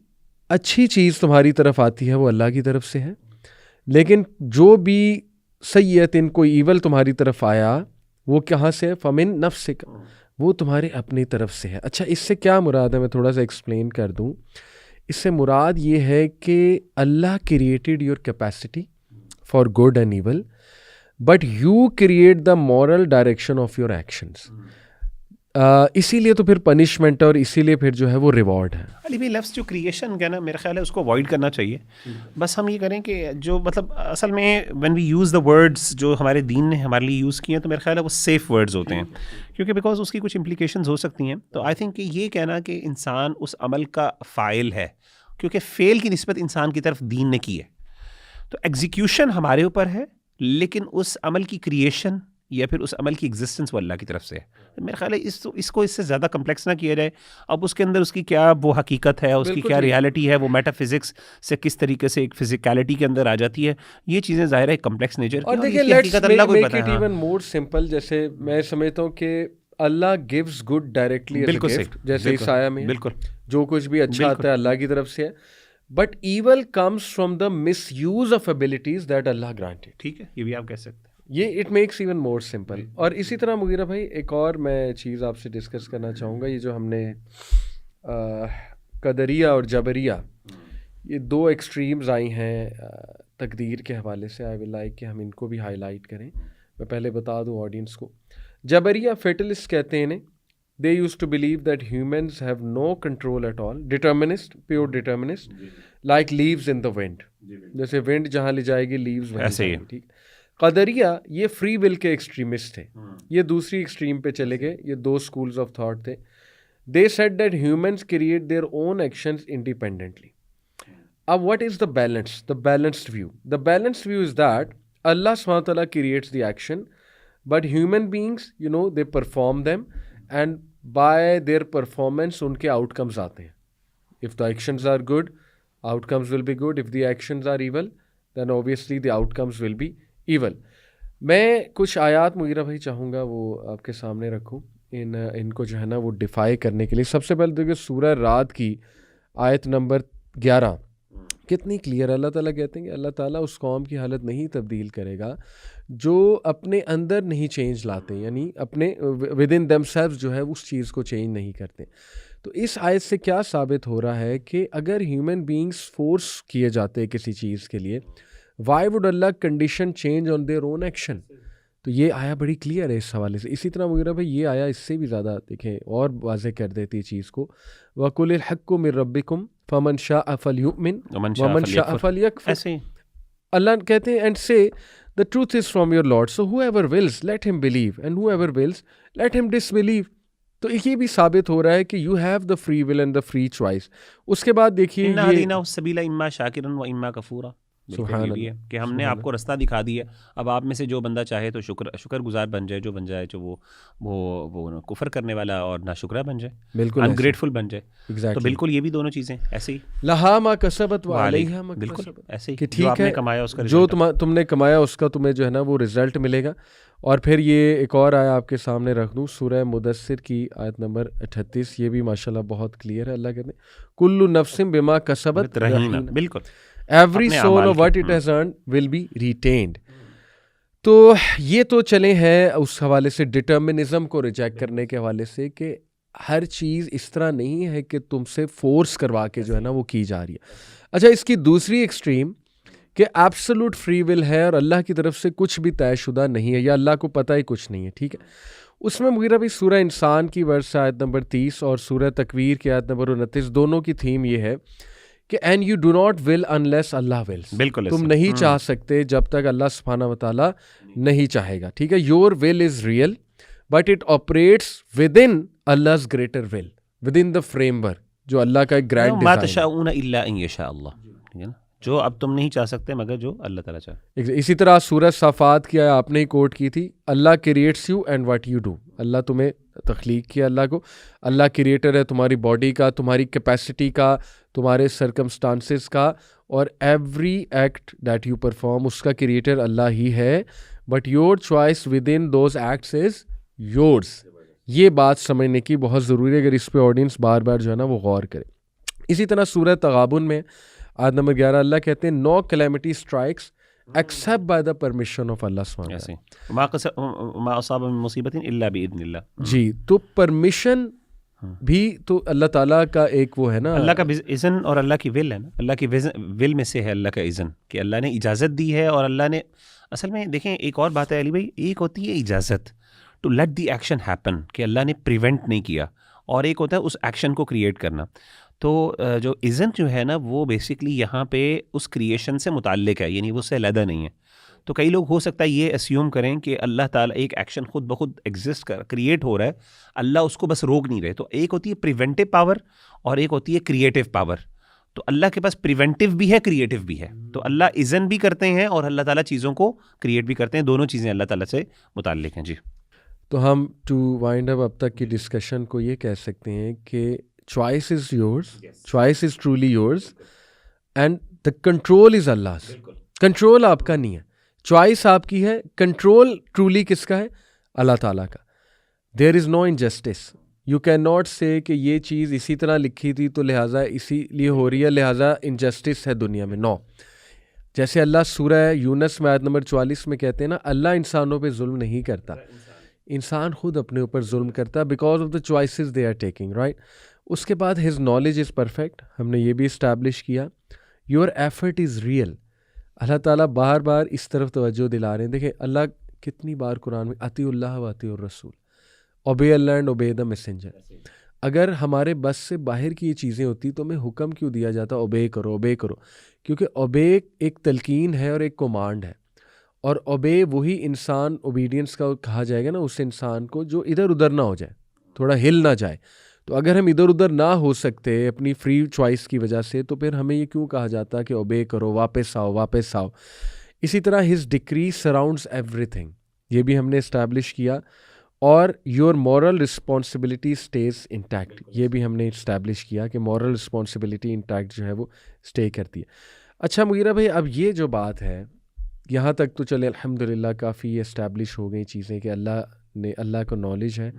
اچھی چیز تمہاری طرف آتی ہے وہ اللہ کی طرف سے ہے، لیکن جو بھی سیئت ان کوئی ایول تمہاری طرف آیا وہ کہاں سے ہے؟ فمن نفسک، وہ تمہارے اپنی طرف سے ہے۔ اچھا اس سے کیا مراد ہے؟ میں تھوڑا سا ایکسپلین کر دوں۔ اس سے مراد یہ ہے کہ Allah created your capacity for good and evil, but you create the moral direction of your actions. اسی لیے تو پھر پنشمنٹ اور اسی لیے پھر جو ہے وہ ریوارڈ ہے۔ علی بھائی لفظ جو کریشن کا نا میرا خیال ہے اس کو اوائڈ کرنا چاہیے۔ بس ہم یہ کریں کہ جو مطلب اصل میں when we use the words جو ہمارے دین نے ہمارے لیے یوز کیے ہیں تو میرا خیال ہے وہ سیف ورڈز ہوتے ہیں، کیونکہ بیکاز اس کی کچھ امپلیکیشنز ہو سکتی ہیں۔ تو آئی تھنک کہ یہ کہنا کہ انسان اس عمل کا فاعل ہے، کیونکہ فعل کی نسبت انسان کی طرف دین نے کی ہے، تو ایگزیکیوشن ہمارے اوپر ہے، لیکن اس عمل کی کریشن یا پھر اس عمل کی ایگزسٹنس وہ اللہ کی طرف سے ہے۔ میرا خیال ہے اس کو اس سے زیادہ کمپلیکس نہ کیا جائے۔ اب اس کے اندر اس کی کیا وہ حقیقت ہے، اس کی کیا ریالٹی ہے، وہ میٹا فزکس سے کس طریقے سے ایک فزیکلٹی کے اندر آ جاتی ہے، یہ چیزیں ظاہر ہے کمپلیکس نیچر کی، اور دیکھیں let's make it even more simple. جیسے میں سمجھتا ہوں کہ اللہ gives good directly as a gift، جیسے عیسیٰ میں بالکل جو کچھ بھی اچھا آتا ہے اللہ کی طرف سے ہے، but evil comes from the misuse of abilities that Allah granted۔ ٹھیک ہے، یہ بھی آپ کہہ سکتے ہیں، یہ it makes even more simple. اور اسی طرح مغیرہ بھائی ایک اور میں چیز آپ سے ڈسکس کرنا چاہوں گا، یہ جو ہم نے قدریہ اور جبریہ، یہ دو ایکسٹریمز آئی ہیں تقدیر کے حوالے سے، آئی ول لائک کہ ہم ان کو بھی ہائی لائٹ کریں۔ میں پہلے بتا دوں آڈینس کو، جبریہ فیٹلسٹ کہتے ہیں انہیں، they use to believe that humans have no control at all, determinist, pure determinist, like leaves in the wind, جیسے ونڈ جہاں لے جائے گی لیوز وہیں جائیں گی، ٹھیک۔ قدریہ یہ فری ول کے ایکسٹریمسٹ تھے، یہ دوسری ایکسٹریم پہ چلے گئے، یہ دو اسکولز آف تھاٹ تھے۔ They said that humans create their own actions independently. اب what is the balance, the balanced view? The balanced view is that Allah سبحانہ تعالیٰ creates the action, but human beings they perform them, and by their performance ان کے outcomes آتے ہیں۔ If the actions are good, outcomes will be good, if the actions are evil then obviously the outcomes will be equal. میں کچھ آیات مغیرہ بھائی چاہوں گا وہ آپ کے سامنے رکھوں ان کو جو ہے نا وہ ڈیفائی کرنے کے لیے۔ سب سے پہلے دیکھیے سورہ رعد کی آیت نمبر 11 کتنی کلیئر۔ اللہ تعالیٰ کہتے ہیں کہ اللہ تعالیٰ اس قوم کی حالت نہیں تبدیل کرے گا جو اپنے اندر نہیں چینج لاتے، یعنی اپنے ود ان دیم سیلفز جو ہے اس چیز کو چینج نہیں کرتے۔ تو اس آیت سے کیا ثابت ہو رہا ہے کہ اگر ہیومن بینگس فورس کیے جاتے کسی چیز کے لیے، why would Allah condition change on their own action? تو یہ آیا بڑی کلیئر ہے اس حوالے سے۔ اسی طرح مغیرہ بھائی یہ آیا اس سے بھی زیادہ دیکھیں اور واضح کر دیتی ہے چیز کو، وَقُلِ الْحَقُّ مِن رَبِّكُمْ فَمَنْ شَاءَ فَلْيُؤْمِنْ وَمَنْ شَاءَ فَلْيَكْفُرْ۔ اللہ کہتے ہیں اینڈ سے the truth is from your Lord, so whoever wills let him believe and whoever wills let him disbelieve۔ تو یہ بھی ثابت ہو رہا ہے کہ you have the free will and the free choice۔ اس کے بعد دیکھیے اِنَّا هَدَيْنَاهُ السَّبِيلَ إِمَّا شَاكِرًا وَإِمَّا كَفُورًا، سبحان یہ بھی ہے کہ ہم نے آپ کو رستہ دکھا دی ہے، اب آپ میں سے جو بندہ چاہے تو شکر گزار بن جائے، جو بن جائے جو وہ کفر کرنے والا اور ناشکرہ بن جائے، بالکل انگریٹفل بن جائے۔ تو بالکل یہ بھی دونوں چیزیں ایسے ہی، لہا ما کسبت وعلیہا ما بالکل اکتسبت، ایسے ہی کہ جو آپ ٹھیک نے ہے کمایا اس کا جو تم نے کمایا اس کا تمہیں جو ہے نا وہ رزلٹ ملے گا۔ اور پھر یہ ایک اور آیا آپ کے سامنے رکھ دوں، سورہ مدثر کی آیت نمبر 38، یہ بھی ماشاءاللہ بہت کلیئر ہے۔ اللہ کہتے ہیں کل نفس بما کسبت رہینہ، بالکل every soul of what it has earned will be retained. تو یہ تو چلے ہیں اس حوالے سے ڈٹرمنزم کو ریجیکٹ کرنے کے حوالے سے کہ ہر چیز اس طرح نہیں ہے کہ تم سے فورس کروا کے جو ہے نا وہ کی جا رہی ہے۔ اچھا اس کی دوسری ایکسٹریم کہ ایبسولوٹ فری ول ہے اور اللہ کی طرف سے کچھ بھی طے شدہ نہیں ہے یا اللہ کو پتہ ہی کچھ نہیں ہے، ٹھیک ہے۔ اس میں مغیرہ بھی سورہ انسان کی ورس آیت نمبر 30 اور سورہ تکویر کی آیت نمبر 29 دونوں کی تھیم یہ ہے کہ and you do not will unless Allah wills, بالکل تم نہیں چاہ سکتے جب تک اللہ سبحانہ و تعالیٰ نہیں چاہے گا، ٹھیک ہے۔ Your will is real but it operates with in اللہز greater will, with in the frame work جو اللہ کا ایک گرینڈ ما ڈیزائن۔ تشاؤون الا ان یشاء اللہ، ٹھیک ہے نا، جو اب تم نہیں چاہ سکتے مگر جو اللہ تعالیٰ چاہے۔ اسی طرح سورہ صافات کی آپ نے ہی کوٹ کی تھی، Allah creates you and what you do, Allah تمہیں تخلیق کیا، اللہ کو، اللہ کریٹر ہے تمہاری باڈی کا، تمہاری کیپیسٹی کا، تمہارے سرکمسٹانسز کا، اور every act that you perform اس کا کریٹر اللہ ہی ہے، but your choice with in those acts is yours, یہ بات سمجھنے کی بہت ضروری ہے، اگر اس پہ آڈینس بار بار جو ہے نا وہ غور کرے. اسی طرح سورہ تغابن میں آیت نمبر 11 اللہ کہتے ہیں no calamity strikes except by the permission of Allah سبحانہ ایسے ما اصاب من مصیبت الا باذن اللہ. جی، تو پرمیشن بھی تو اللہ تعالیٰ کا ایک وہ ہے نا، اللہ کا اذن اور اللہ کی ول ہے نا، اللہ کی ول میں سے ہے اللہ کا اذن کہ اللہ نے اجازت دی ہے. اور اللہ نے اصل میں دیکھیں ایک اور بات ہے علی بھائی، ایک ہوتی ہے اجازت to let the action happen کہ اللہ نے پریونٹ نہیں کیا، اور ایک ہوتا ہے اس ایکشن کو کریٹ کرنا. تو جو اذن جو ہے نا وہ بیسکلی یہاں پہ اس کریشن سے متعلق ہے، یعنی وہ اس سے علیحدہ نہیں ہے. تو کئی لوگ ہو سکتا ہے یہ اسیوم کریں کہ اللہ تعالیٰ ایک ایکشن خود بخود ایگزسٹ کریٹ ہو رہا ہے، اللہ اس کو بس روک نہیں رہے. تو ایک ہوتی ہے پریونٹیو پاور اور ایک ہوتی ہے کریٹیو پاور. تو اللہ کے پاس پریونٹیو بھی ہے، کریٹیو بھی ہے. تو اللہ اذن بھی کرتے ہیں اور اللہ تعالیٰ چیزوں کو کریٹ بھی کرتے ہیں، دونوں چیزیں اللہ تعالیٰ سے متعلق ہیں. جی، تو ہم ٹو وائنڈ اپ اب تک کی ڈسکشن کو یہ کہہ سکتے ہیں کہ choice is yours, choice is truly yours and the control is Allah. Control آپ کا نہیں ہے، چوائس آپ کی ہے، کنٹرول ٹرولی کس کا ہے؟ اللہ تعالیٰ کا. دیر is know injustice. You can not سے کہ یہ چیز اسی طرح لکھی تھی تو لہٰذا اسی لیے ہو رہی ہے، لہٰذا انجسٹس ہے دنیا میں. نو. جیسے اللہ سورہ یونس میں آیت نمبر 44 میں کہتے ہیں نا، اللہ انسانوں پہ ظلم نہیں کرتا، انسان خود اپنے اوپر ظلم کرتا because of the choices they are taking, right. اس کے بعد ہز نالج از پرفیکٹ، ہم نے یہ بھی اسٹیبلش کیا. Your effort is real. Allah تعالیٰ بار بار اس طرف توجہ دلا رہے ہیں. دیکھیں اللہ کتنی بار قرآن میں اطیع اللہ و اطیع الرسول، obey Allah and obey the messenger. اگر ہمارے بس سے باہر کی یہ چیزیں ہوتی تو ہمیں حکم کیوں دیا جاتا اوبے کرو اوبے کرو؟ کیونکہ اوبے ایک تلقین ہے اور ایک کمانڈ ہے، اور اوبے وہی انسان اوبیڈینس کا کہا جائے گا نا اس انسان کو جو ادھر ادھر نہ ہو جائے، تھوڑا ہل نہ جائے. تو اگر ہم ادھر ادھر نہ ہو سکتے اپنی فری چوائس کی وجہ سے تو پھر ہمیں یہ کیوں کہا جاتا کہ اوبے کرو، واپس آؤ واپس آؤ. اسی طرح ہز ڈکری سراؤنڈز ایوری تھنگ، یہ بھی ہم نے اسٹیبلش کیا. اور your moral responsibility stays intact, یہ بھی ہم نے اسٹیبلش کیا کہ مورل رسپانسبلٹی انٹیکٹ جو ہے وہ اسٹے کرتی ہے. اچھا مغیرہ بھائی، اب یہ جو بات ہے یہاں تک تو چلے الحمدللہ کافی اسٹیبلش ہو گئی چیزیں کہ اللہ کو نالج ہے،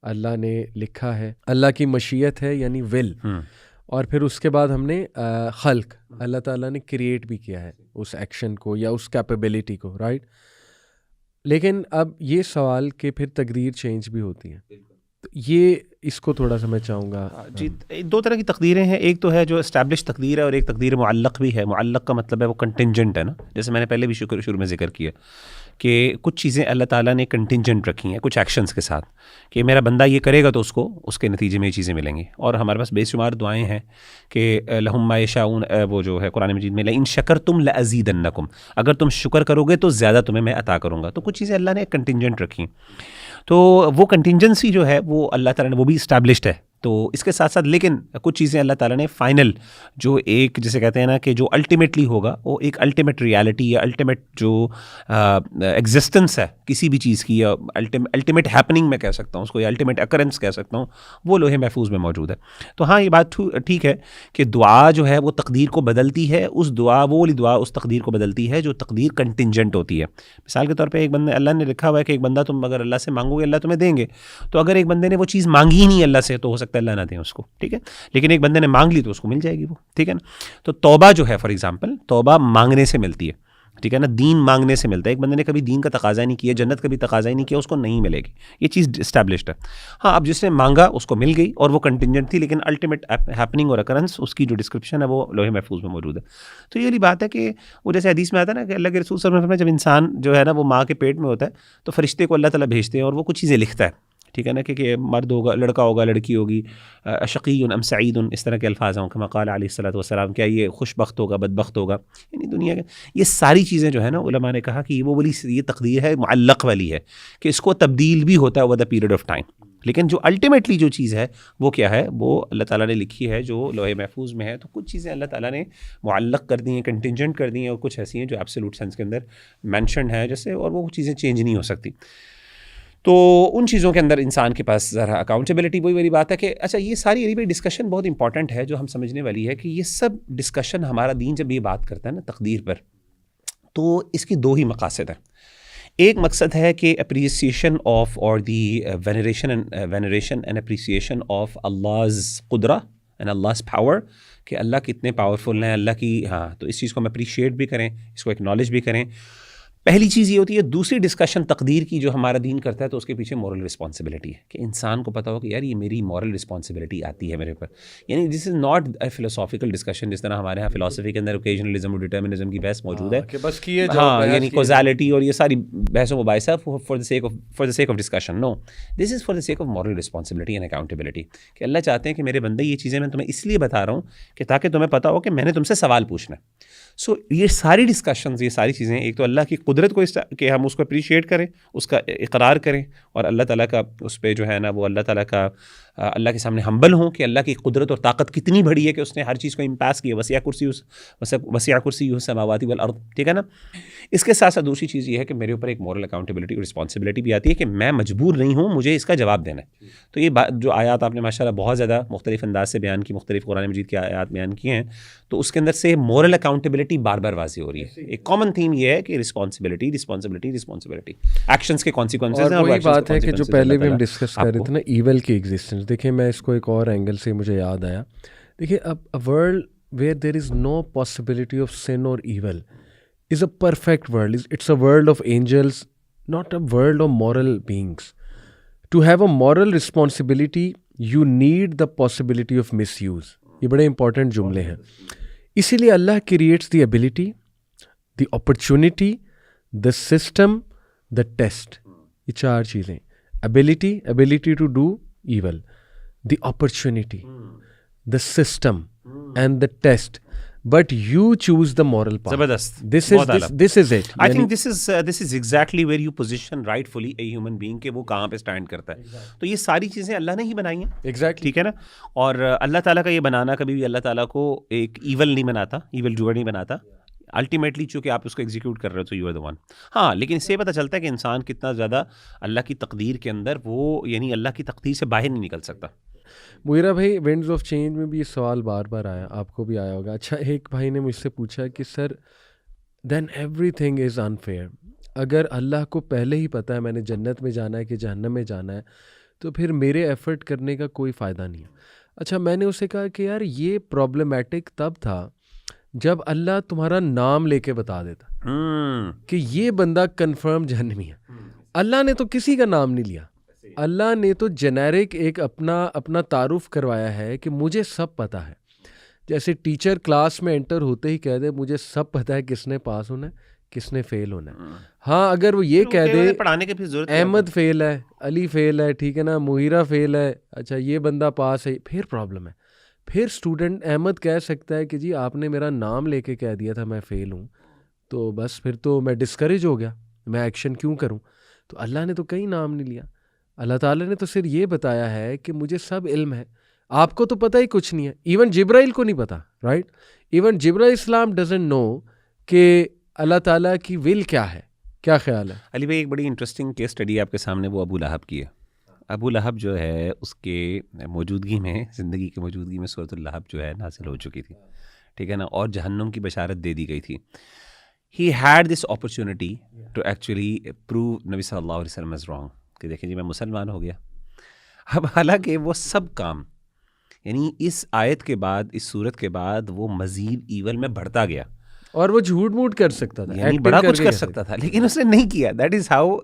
اللہ نے لکھا ہے، اللہ کی مشیت ہے یعنی ول، اور پھر اس کے بعد ہم نے خلق، اللہ تعالیٰ نے کریٹ بھی کیا ہے اس ایکشن کو یا اس کیپیبلٹی کو، رائٹ. لیکن اب یہ سوال کہ پھر تقدیر چینج بھی ہوتی ہے، تو یہ اس کو تھوڑا سا میں چاہوں گا. جی، دو طرح کی تقدیریں ہیں. ایک تو ہے جو اسٹیبلش تقدیر ہے اور ایک تقدیر معلق بھی ہے. معلق کا مطلب ہے وہ کنٹینجنٹ ہے نا، جیسے میں نے پہلے بھی شروع میں ذکر کیا کہ کچھ چیزیں اللہ تعالیٰ نے کنٹینجنٹ رکھی ہیں کچھ ایکشنز کے ساتھ، کہ میرا بندہ یہ کرے گا تو اس کے نتیجے میں یہ چیزیں ملیں گی. اور ہمارے پاس بے شمار دعائیں ہیں کہ لہم ما یشاؤون، وہ جو ہے قرآن مجید میں لئن شکرتم لازیدنکم، اگر تم شکر کرو گے تو زیادہ تمہیں میں عطا کروں گا. تو کچھ چیزیں اللہ نے کنٹینجنٹ رکھی، تو وہ کنٹینجنسی جو ہے وہ اللہ تعالیٰ نے وہ بھی اسٹیبلشڈ ہے. تو اس کے ساتھ ساتھ لیکن کچھ چیزیں اللہ تعالیٰ نے فائنل جو ایک جسے کہتے ہیں نا کہ جو الٹیمیٹلی ہوگا وہ ایک الٹیمیٹ ریالٹی یا الٹیمیٹ جو ایگزسٹنس ہے کسی بھی چیز کی، یا الٹیمیٹ ہیپننگ میں کہہ سکتا ہوں اس کو، یا الٹیمیٹ اکرنس کہہ سکتا ہوں، وہ لوح محفوظ میں موجود ہے. تو ہاں یہ بات ٹھیک ہے کہ دعا جو ہے وہ تقدیر کو بدلتی ہے. اس دعا وہ والی دعا اس تقدیر کو بدلتی ہے جو تقدیر کنٹینجنٹ ہوتی ہے. مثال کے طور پہ ایک بندے اللہ نے لکھا ہوا ہے کہ ایک بندہ تم اگر اللہ سے مانگو گے اللہ تمہیں دیں گے. تو اگر ایک بندے نے وہ چیز مانگی ہی نہیں اللہ سے تو ہو سکتا ہے اللہ نہ دیں اس کو، ٹھیک ہے. لیکن ایک بندے نے مانگ لی تو اس کو مل جائے گی وہ، ٹھیک ہے نا. تو توبہ جو ہے فار ایگزامپل، توبہ مانگنے سے ملتی ہے، ٹھیک ہے نا. دین مانگنے سے ملتا ہے. ایک بندے نے کبھی دین کا تقاضا نہیں کیا، جنت کا بھی تقاضا نہیں کیا، اس کو نہیں ملے گی. یہ چیز اسٹیبلشڈ ہے. ہاں اب جس نے مانگا اس کو مل گئی اور وہ کنٹینجنٹ تھی، لیکن الٹیمیٹ ہیپننگ اور اکرنس اس کی جو ڈسکرپشن ہے وہ لوح محفوظ میں موجود ہے. تو یہ والی بات ہے کہ وہ جیسے حدیث میں آتا ہے نا کہ اللہ کے رسول صلی اللہ علیہ وسلم جب انسان جو ہے نا وہ ماں کے پیٹ میں ہوتا ہے تو فرشتے کو اللہ تعالیٰ بھیجتے ہیں اور وہ کچھ چیزیں لکھتا ہے، ٹھیک ہے نا، کہ مرد ہوگا، لڑکا ہوگا، لڑکی ہوگی، شقی ام سعید، اس طرح کے الفاظ ہیں کما قال علیہ الصلوۃ والسلام، کیا یہ خوش بخت ہوگا بدبخت ہوگا. یعنی دنیا کے یہ ساری چیزیں جو ہے نا علماء نے کہا کہ وہ یہ تقدیر ہے معلق والی ہے کہ اس کو تبدیل بھی ہوتا ہے over the period of time. لیکن جو الٹیمیٹلی جو چیز ہے وہ کیا ہے، وہ اللہ تعالیٰ نے لکھی ہے جو لوح محفوظ میں ہے. تو کچھ چیزیں اللہ تعالیٰ نے معلق کر دی ہیں، کنٹینجنٹ کر دی ہیں، اور کچھ ایسی ہیں جو ایبسولوٹ سینس کے اندر مینشنڈ ہے جیسے، اور وہ چیزیں چینج نہیں ہو سکتی. تو ان چیزوں کے اندر انسان کے پاس ذرا اکاؤنٹیبلٹی، وہی والی بات ہے کہ اچھا یہ ساری علی بھائی ڈسکشن بہت امپورٹنٹ ہے جو ہم سمجھنے والی ہے کہ یہ سب ڈسکشن ہمارا دین جب یہ بات کرتا ہے نا تقدیر پر، تو اس کی دو ہی مقاصد ہیں. ایک مقصد ہے کہ اپریسیشن آف اور the veneration and appreciation of Allah's قدرہ اینڈ اللہز پاور، کہ اللہ کتنے پاورفل ہیں، اللہ کی تو اس چیز کو ہم اپریشیٹ بھی کریں، اس کو ایکنالج بھی کریں. پہلی چیز یہ ہوتی ہے. دوسری ڈسکشن تقدیر کی جو ہمارا دین کرتا ہے تو اس کے پیچھے مورل رسپانسبلٹی ہے، کہ انسان کو پتہ ہو کہ یار یہ میری مورل رسپانسبلٹی آتی ہے میرے اوپر. یعنی دس is not a philosophical discussion جس طرح ہمارے یہاں فلاسفی کے اندر اوکیجنلزم اور ڈٹرمنزم کی بحث موجود ہے، کہ بس کیے یعنی کوزالٹی اور یہ ساری بحث و مباحثہ for the sake of discussion. No, this is for the sake of moral responsibility and accountability, کہ اللہ چاہتے ہیں کہ میرے بندے یہ چیزیں میں تمہیں اس لیے بتا رہا ہوں کہ تاکہ تمہیں پتہ ہو کہ میں نے تم سے سوال پوچھنا ہے. سو یہ ساری ڈسکشنز، یہ ساری چیزیں، ایک تو اللہ کی قدرت کو کہ ہم اس کو اپریشیٹ کریں، اس کا اقرار کریں، اور اللہ تعالیٰ کا اس پہ جو ہے نا وہ اللہ تعالیٰ کا اللہ کے سامنے ہمبل ہوں کہ اللہ کی قدرت اور طاقت کتنی بڑی ہے کہ اس نے ہر چیز کو امپاس کیا. وسیع کرسی السماوات والارض، ٹھیک ہے نا. اس کے ساتھ ساتھ دوسری چیز یہ ہے کہ میرے اوپر ایک مورل اکاؤنٹیبلٹی اور رسپانسبلٹی بھی آتی ہے کہ میں مجبور نہیں ہوں، مجھے اس کا جواب دینا ہے. تو یہ جو آیات آپ نے ماشاءاللہ بہت زیادہ مختلف انداز سے بیان کی، مختلف قرآن مجید کی آیات بیان کی ہیں، تو اس کے اندر سے مورل اکاؤنٹیبلٹی بار بار واضح ہو رہی ہے. ایک کامن تھیم یہ ہے کہ رسپانسبلٹی ایکشنز کے کانسیکوینسز ہیں. اور وہی بات ہے کہ جو پہلے بھی ہم ڈسکس کر رہے تھے نا، ایول کی ایگزسٹنس. دیکھیں میں اس کو ایک اور اینگل سے مجھے یاد آیا. دیکھیں اب world where there is no possibility of sin اور evil is a perfect world. It's a world of angels, not a world of moral beings. To have a moral responsibility, you need the possibility of misuse. یہ بڑے important جملے ہیں. اسی لیے Allah creates the ability, the opportunity, the system, the test. یہ چار چیزیں: ability to do evil, the opportunity, the system and the test. But you choose the moral path. زبردست. This is it. I think this is exactly where you position rightfully a human being کہ وہ کہاں پہ stand کرتا ہے. تو یہ ساری چیزیں اللہ نے ہی بنائی ہیں. Exactly. ٹھیک ہے نا. اور اللہ تعالیٰ کا یہ بنانا کبھی بھی اللہ تعالیٰ کو ایک ایول نہیں بناتا، ایول ڈوئر نہیں بناتا. الٹیمیٹلی چونکہ آپ اس کو ایگزیکیوٹ کر رہے ہو تو یو آر دا ون. ہاں، لیکن اس سے پتہ چلتا ہے کہ انسان کتنا زیادہ اللہ کی تقدیر کے اندر وہ یعنی اللہ کی تقدیر سے باہر نہیں نکل سکتا. مغیرہ بھائی، ونڈز آف چینج میں بھی یہ سوال بار بار آیا، آپ کو بھی آیا ہوگا. اچھا، ایک بھائی نے مجھ سے پوچھا کہ sir then everything is unfair. اگر اللہ کو پہلے ہی پتہ ہے میں نے جنت میں جانا ہے کہ جہنم میں جانا ہے، تو پھر میرے ایفرٹ کرنے کا کوئی فائدہ نہیں ہے. اچھا، میں نے اسے کہا کہ یار یہ پرابلمیٹک تب تھا جب اللہ تمہارا نام لے کے بتا دیتا کہ یہ بندہ کنفرم جہنمی ہے. اللہ نے تو کسی کا نام نہیں لیا، اللہ نے تو جنیرک ایک اپنا تعارف کروایا ہے کہ مجھے سب پتہ ہے. جیسے ٹیچر کلاس میں انٹر ہوتے ہی کہہ دے مجھے سب پتہ ہے کس نے پاس ہونا ہے کس نے فیل ہونا ہے. ہاں، اگر وہ یہ کہہ دے پڑھانے کی ضرورت احمد فیل ہے، علی فیل ہے، ٹھیک ہے نا، مغیرہ فیل ہے، اچھا یہ بندہ پاس ہے، پھر پرابلم ہے. پھر اسٹوڈنٹ احمد کہہ سکتا ہے کہ جی آپ نے میرا نام لے کے کہہ دیا تھا میں فیل ہوں، تو بس پھر تو میں ڈسکریج ہو گیا، میں ایکشن کیوں کروں. تو اللہ نے تو کہیں نام نہیں لیا. اللہ تعالیٰ نے تو صرف یہ بتایا ہے کہ مجھے سب علم ہے، آپ کو تو پتہ ہی کچھ نہیں ہے. ایون جبرائیل کو نہیں پتہ، رائٹ؟ ایون جبرائیل اسلام ڈزنٹ نو کہ اللہ تعالیٰ کی ول کیا ہے. کیا خیال ہے علی بھائی؟ ایک بڑی انٹرسٹنگ کیس اسٹڈی آپ کے سامنے وہ ابو لہب کی ہے. ابو لہب جو ہے اس کے موجودگی میں، زندگی کی موجودگی میں سورۃ اللہب جو ہے نازل ہو چکی تھی، ٹھیک ہے نا، اور جہنم کی بشارت دے دی گئی تھی. He had this opportunity to actually prove نبی صلی اللہ علیہ وسلم از رانگ، کہ دیکھیں جی میں مسلمان ہو گیا. اب حالانکہ وہ سب کام یعنی اس آیت کے بعد، اس صورت کے بعد وہ مزید ایول میں بڑھتا گیا، اور وہ جھوٹ موٹ کر سکتا تھا، یعنی بڑا کچھ کر سکتا تھا، لیکن اس نے نہیں کیا. دیٹ از ہاؤ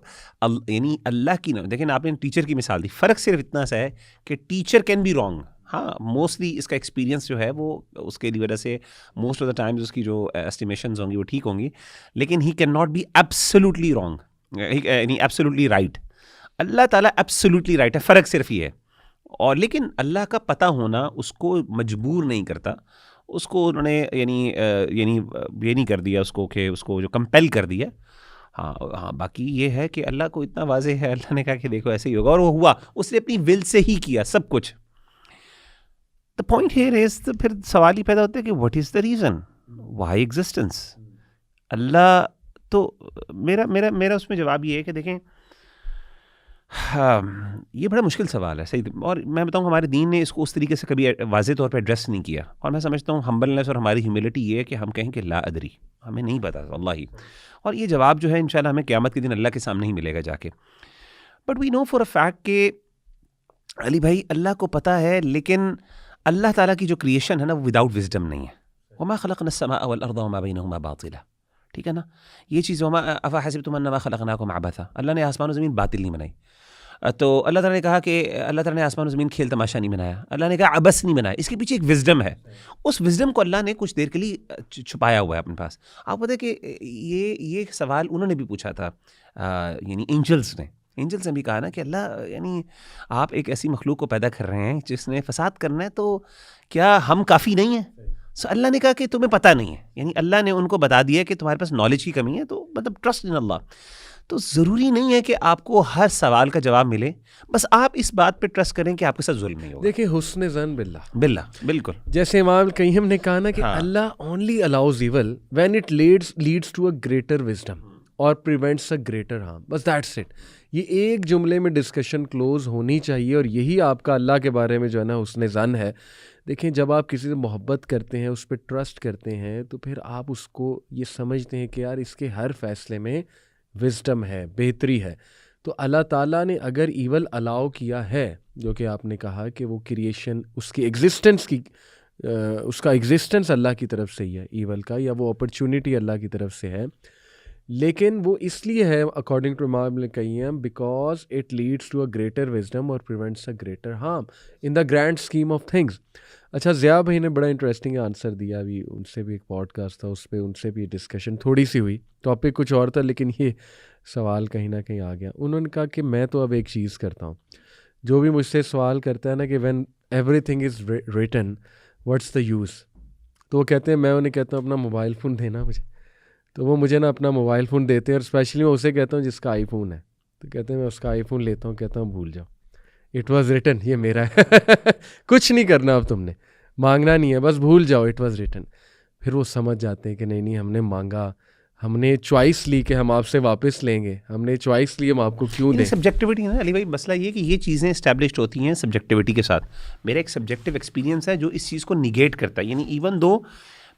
یعنی اللہ کی دیکھیں آپ نے ٹیچر کی مثال دی. فرق صرف اتنا سا ہے کہ ٹیچر کین بی رانگ. ہاں، موسٹلی اس کا ایکسپیرینس جو ہے وہ اس کے وجہ سے موسٹ آف دا ٹائمز اس کی جو ایسٹیمیشنز ہوں گی وہ ٹھیک ہوں گی، لیکن he can not be absolutely wrong, یعنی ایبسلیوٹلی رائٹ. اللہ تعالیٰ ایبسلیوٹلی رائٹ ہے، فرق صرف یہ ہے. اور لیکن اللہ کا پتہ ہونا اس کو مجبور نہیں کرتا. اس کو انہوں نے یعنی یہ نہیں کر دیا اس کو کہ اس کو جو کمپیل کر دیا. ہاں باقی یہ ہے کہ اللہ کو اتنا واضح ہے، اللہ نے کہا کہ دیکھو ایسے ہی ہوگا، اور وہ ہوا. اس نے اپنی ول سے ہی کیا سب کچھ. دا پوائنٹ ہیئر از، پھر سوال ہی پیدا ہوتا ہے کہ what is the reason why existence. Allah تو میرا اس میں جواب یہ ہے کہ دیکھیں یہ بڑا مشکل سوال ہے صحیح، اور میں بتاؤں ہمارے دین نے اس کو اس طریقے سے کبھی واضح طور پہ ایڈریس نہیں کیا. اور میں سمجھتا ہوں ہمبلنس اور ہماری ہیوملٹی یہ ہے کہ ہم کہیں کہ لا ادری، ہمیں نہیں پتا واللہ ہی. اور یہ جواب جو ہے انشاءاللہ ہمیں قیامت کے دن اللہ کے سامنے ہی ملے گا جا کے. But we know for a fact کہ علی بھائی اللہ کو پتہ ہے، لیکن اللہ تعالیٰ کی جو کریشن ہے نا وہ وداؤٹ وزڈم نہیں ہے. وما خلقنا السماء والارض وما بینہما باطلا، ٹھیک ہے نا. یہ چیز وما افحسبتم انما خلقناکم عبثا، اللہ نے آسمان و زمین باطل نہیں بنائی. تو اللہ تعالیٰ نے کہا کہ اللہ تعالیٰ نے آسمان و زمین کھیل تماشا نہیں بنایا، اللہ نے کہا عبث نہیں بنایا. اس کے پیچھے ایک وزڈم ہے، اس وزڈم کو اللہ نے کچھ دیر کے لیے چھپایا ہوا ہے اپنے پاس. آپ پتہ ہے کہ یہ سوال انہوں نے بھی پوچھا تھا، یعنی اینجلس نے بھی کہا نا کہ اللہ یعنی آپ ایک ایسی مخلوق کو پیدا کر رہے ہیں جس نے فساد کرنا ہے، تو کیا ہم کافی نہیں ہیں؟ اللہ نے کہا کہ تمہیں پتہ نہیں ہے، یعنی اللہ نے ان کو بتا دیا کہ تمہارے پاس نالج کی کمی ہے، تو مطلب ٹرسٹ ان اللہ. تو ضروری نہیں ہے کہ آپ کو ہر سوال کا جواب ملے، بس آپ اس بات پہ ٹرسٹ کریں کہ آپ کے ساتھ ظلم نہیں ہوگا. دیکھیں حسن ظن باللہ بالکل جیسے امام القیم نے کہا نا کہ Allah only allows evil when it leads to a greater wisdom اور پریونٹس اے گریٹر ہارم. بس دیٹس اٹ. یہ ایک جملے میں ڈسکشن کلوز ہونی چاہیے، اور یہی آپ کا اللہ کے بارے میں جو ہے نا حسن ظن ہے. دیکھیں جب آپ کسی سے محبت کرتے ہیں، اس پہ ٹرسٹ کرتے ہیں، تو پھر آپ اس کو یہ سمجھتے ہیں کہ یار اس کے ہر فیصلے میں وزڈم ہے، بہتری ہے. تو اللہ تعالیٰ نے اگر ایول الاؤ کیا ہے، جو کہ آپ نے کہا کہ وہ کریشن اس کی ایگزسٹنس کی اس کا ایگزسٹنس اللہ کی طرف سے ہی ہے ایول کا، یا وہ اپرچونٹی اللہ کی طرف سے ہے، لیکن وہ اس لیے ہے according to Imam Ibn Qayyim because it leads to a greater wisdom اور prevents a greater harm in the grand scheme of things. اچھا ضیاء بھائی نے بڑا انٹرسٹنگ آنسر دیا، ابھی ان سے بھی ایک پوڈ کاسٹ تھا، اس پہ ان سے بھی ڈسکشن تھوڑی سی ہوئی، ٹاپک کچھ اور تھا لیکن یہ سوال کہیں نہ کہیں آ گیا. انہوں نے کہا کہ میں تو اب ایک چیز کرتا ہوں، جو بھی مجھ سے سوال کرتا ہے نا کہ when every thing is written what's the use, تو وہ کہتے ہیں، میں انہیں کہتا ہوں اپنا موبائل فون دینا مجھے، تو وہ مجھے نا اپنا موبائل فون دیتے ہیں، اور اسپیشلی میں اسے کہتا ہوں جس کا آئی فون ہے، تو کہتے ہیں میں اس کا آئی فون لیتا ہوں، کہتا ہوں بھول جاؤ، اٹ واز ریٹن، یہ میرا ہے کچھ نہیں کرنا، اب تم نے مانگنا نہیں ہے، بس بھول جاؤ، اٹ واز ریٹن. پھر وہ سمجھ جاتے ہیں کہ نہیں ہم نے مانگا، ہم نے چوائس لی کہ ہم آپ سے واپس لیں گے، ہم نے چوائس لی ہم آپ کو کیوں دیں. سبجیکٹیوٹی ہے نا علی بھائی، مسئلہ یہ کہ یہ چیزیں اسٹیبلشڈ ہوتی ہیں سبجیکٹیوٹی کے ساتھ. میرا ایک سبجیکٹیو ایکسپیرینس ہے جو اس چیز کو نیگیٹ کرتا ہے، یعنی ایون دو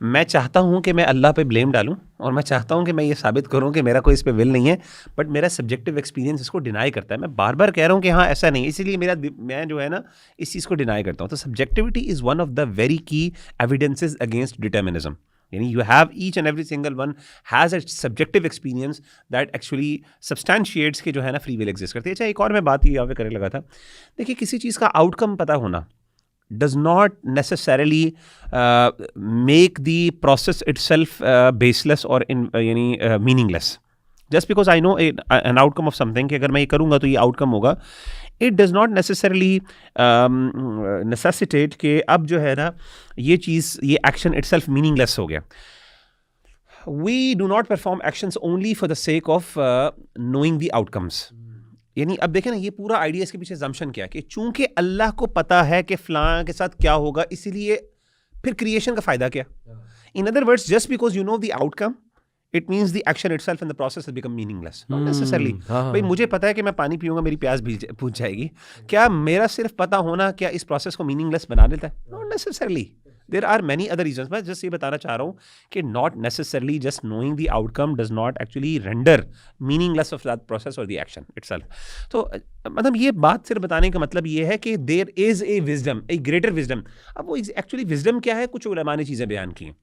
میں چاہتا ہوں کہ میں اللہ پہ بلیم ڈالوں، اور میں چاہتا ہوں کہ میں یہ ثابت کروں کہ میرا کوئی اس پہ ول نہیں ہے، بٹ میرا سبجیکٹیو ایکسپیرینس اس کو ڈینائی کرتا ہے. میں بار بار کہہ رہا ہوں کہ ہاں ایسا نہیں، اسی لیے میں جو ہے نا اس چیز کو ڈینائی کرتا ہوں. تو subjectivity is one of the very کی ایویڈنسز اگینسٹ ڈٹرمنزم. یعنی you have each and every single one has a subjective experience that actually substantiates کہ جو ہے نا free will exist کرتی ہے. اچھا ایک اور میں بات یہ یہاں پہ کرنے لگا تھا، دیکھیے کسی چیز کا آؤٹ کم پتہ ہونا does not necessarily make the process itself baseless or یعنی meaningless. Just because I know an outcome of something کہ اگر میں یہ کروں گا تو یہ آؤٹ کم ہوگا، it does not necessarily necessitate کہ اب جو ہے نا یہ چیز، یہ ایکشن اٹ سیلف میننگ لیس ہو گیا. We do not perform actions only for the sake of knowing the outcomes. یعنی اب دیکھیں نا یہ پورا آئیڈیا اس کے پیچھے زمشن کیا کہ چونکہ اللہ کو پتہ ہے کہ فلاں کے ساتھ کیا ہوگا، اسی لیے پھر کریشن کا فائدہ کیا. In other words, just because you know the outcome, it means the action itself and the process has become meaningless. Not necessarily. بھائی مجھے پتا ہے کہ میں پانی پیوں گا میری پیاس بجھ جائے گی، کیا میرا صرف پتا ہونا کیا اس پروسیس کو میننگ لیس بنا دیتا ہے؟ Not necessarily. There are many other reasons. میں جسٹ یہ بتانا چاہ رہا ہوں کہ not necessarily just knowing the outcome does not actually render meaningless of that process or the action itself. تو مطلب یہ بات صرف بتانے کا مطلب یہ ہے کہ there is a wisdom, a greater wisdom. اب وہ actually wisdom کیا ہے؟ کچھ علماء نے چیزیں بیان کی ہیں.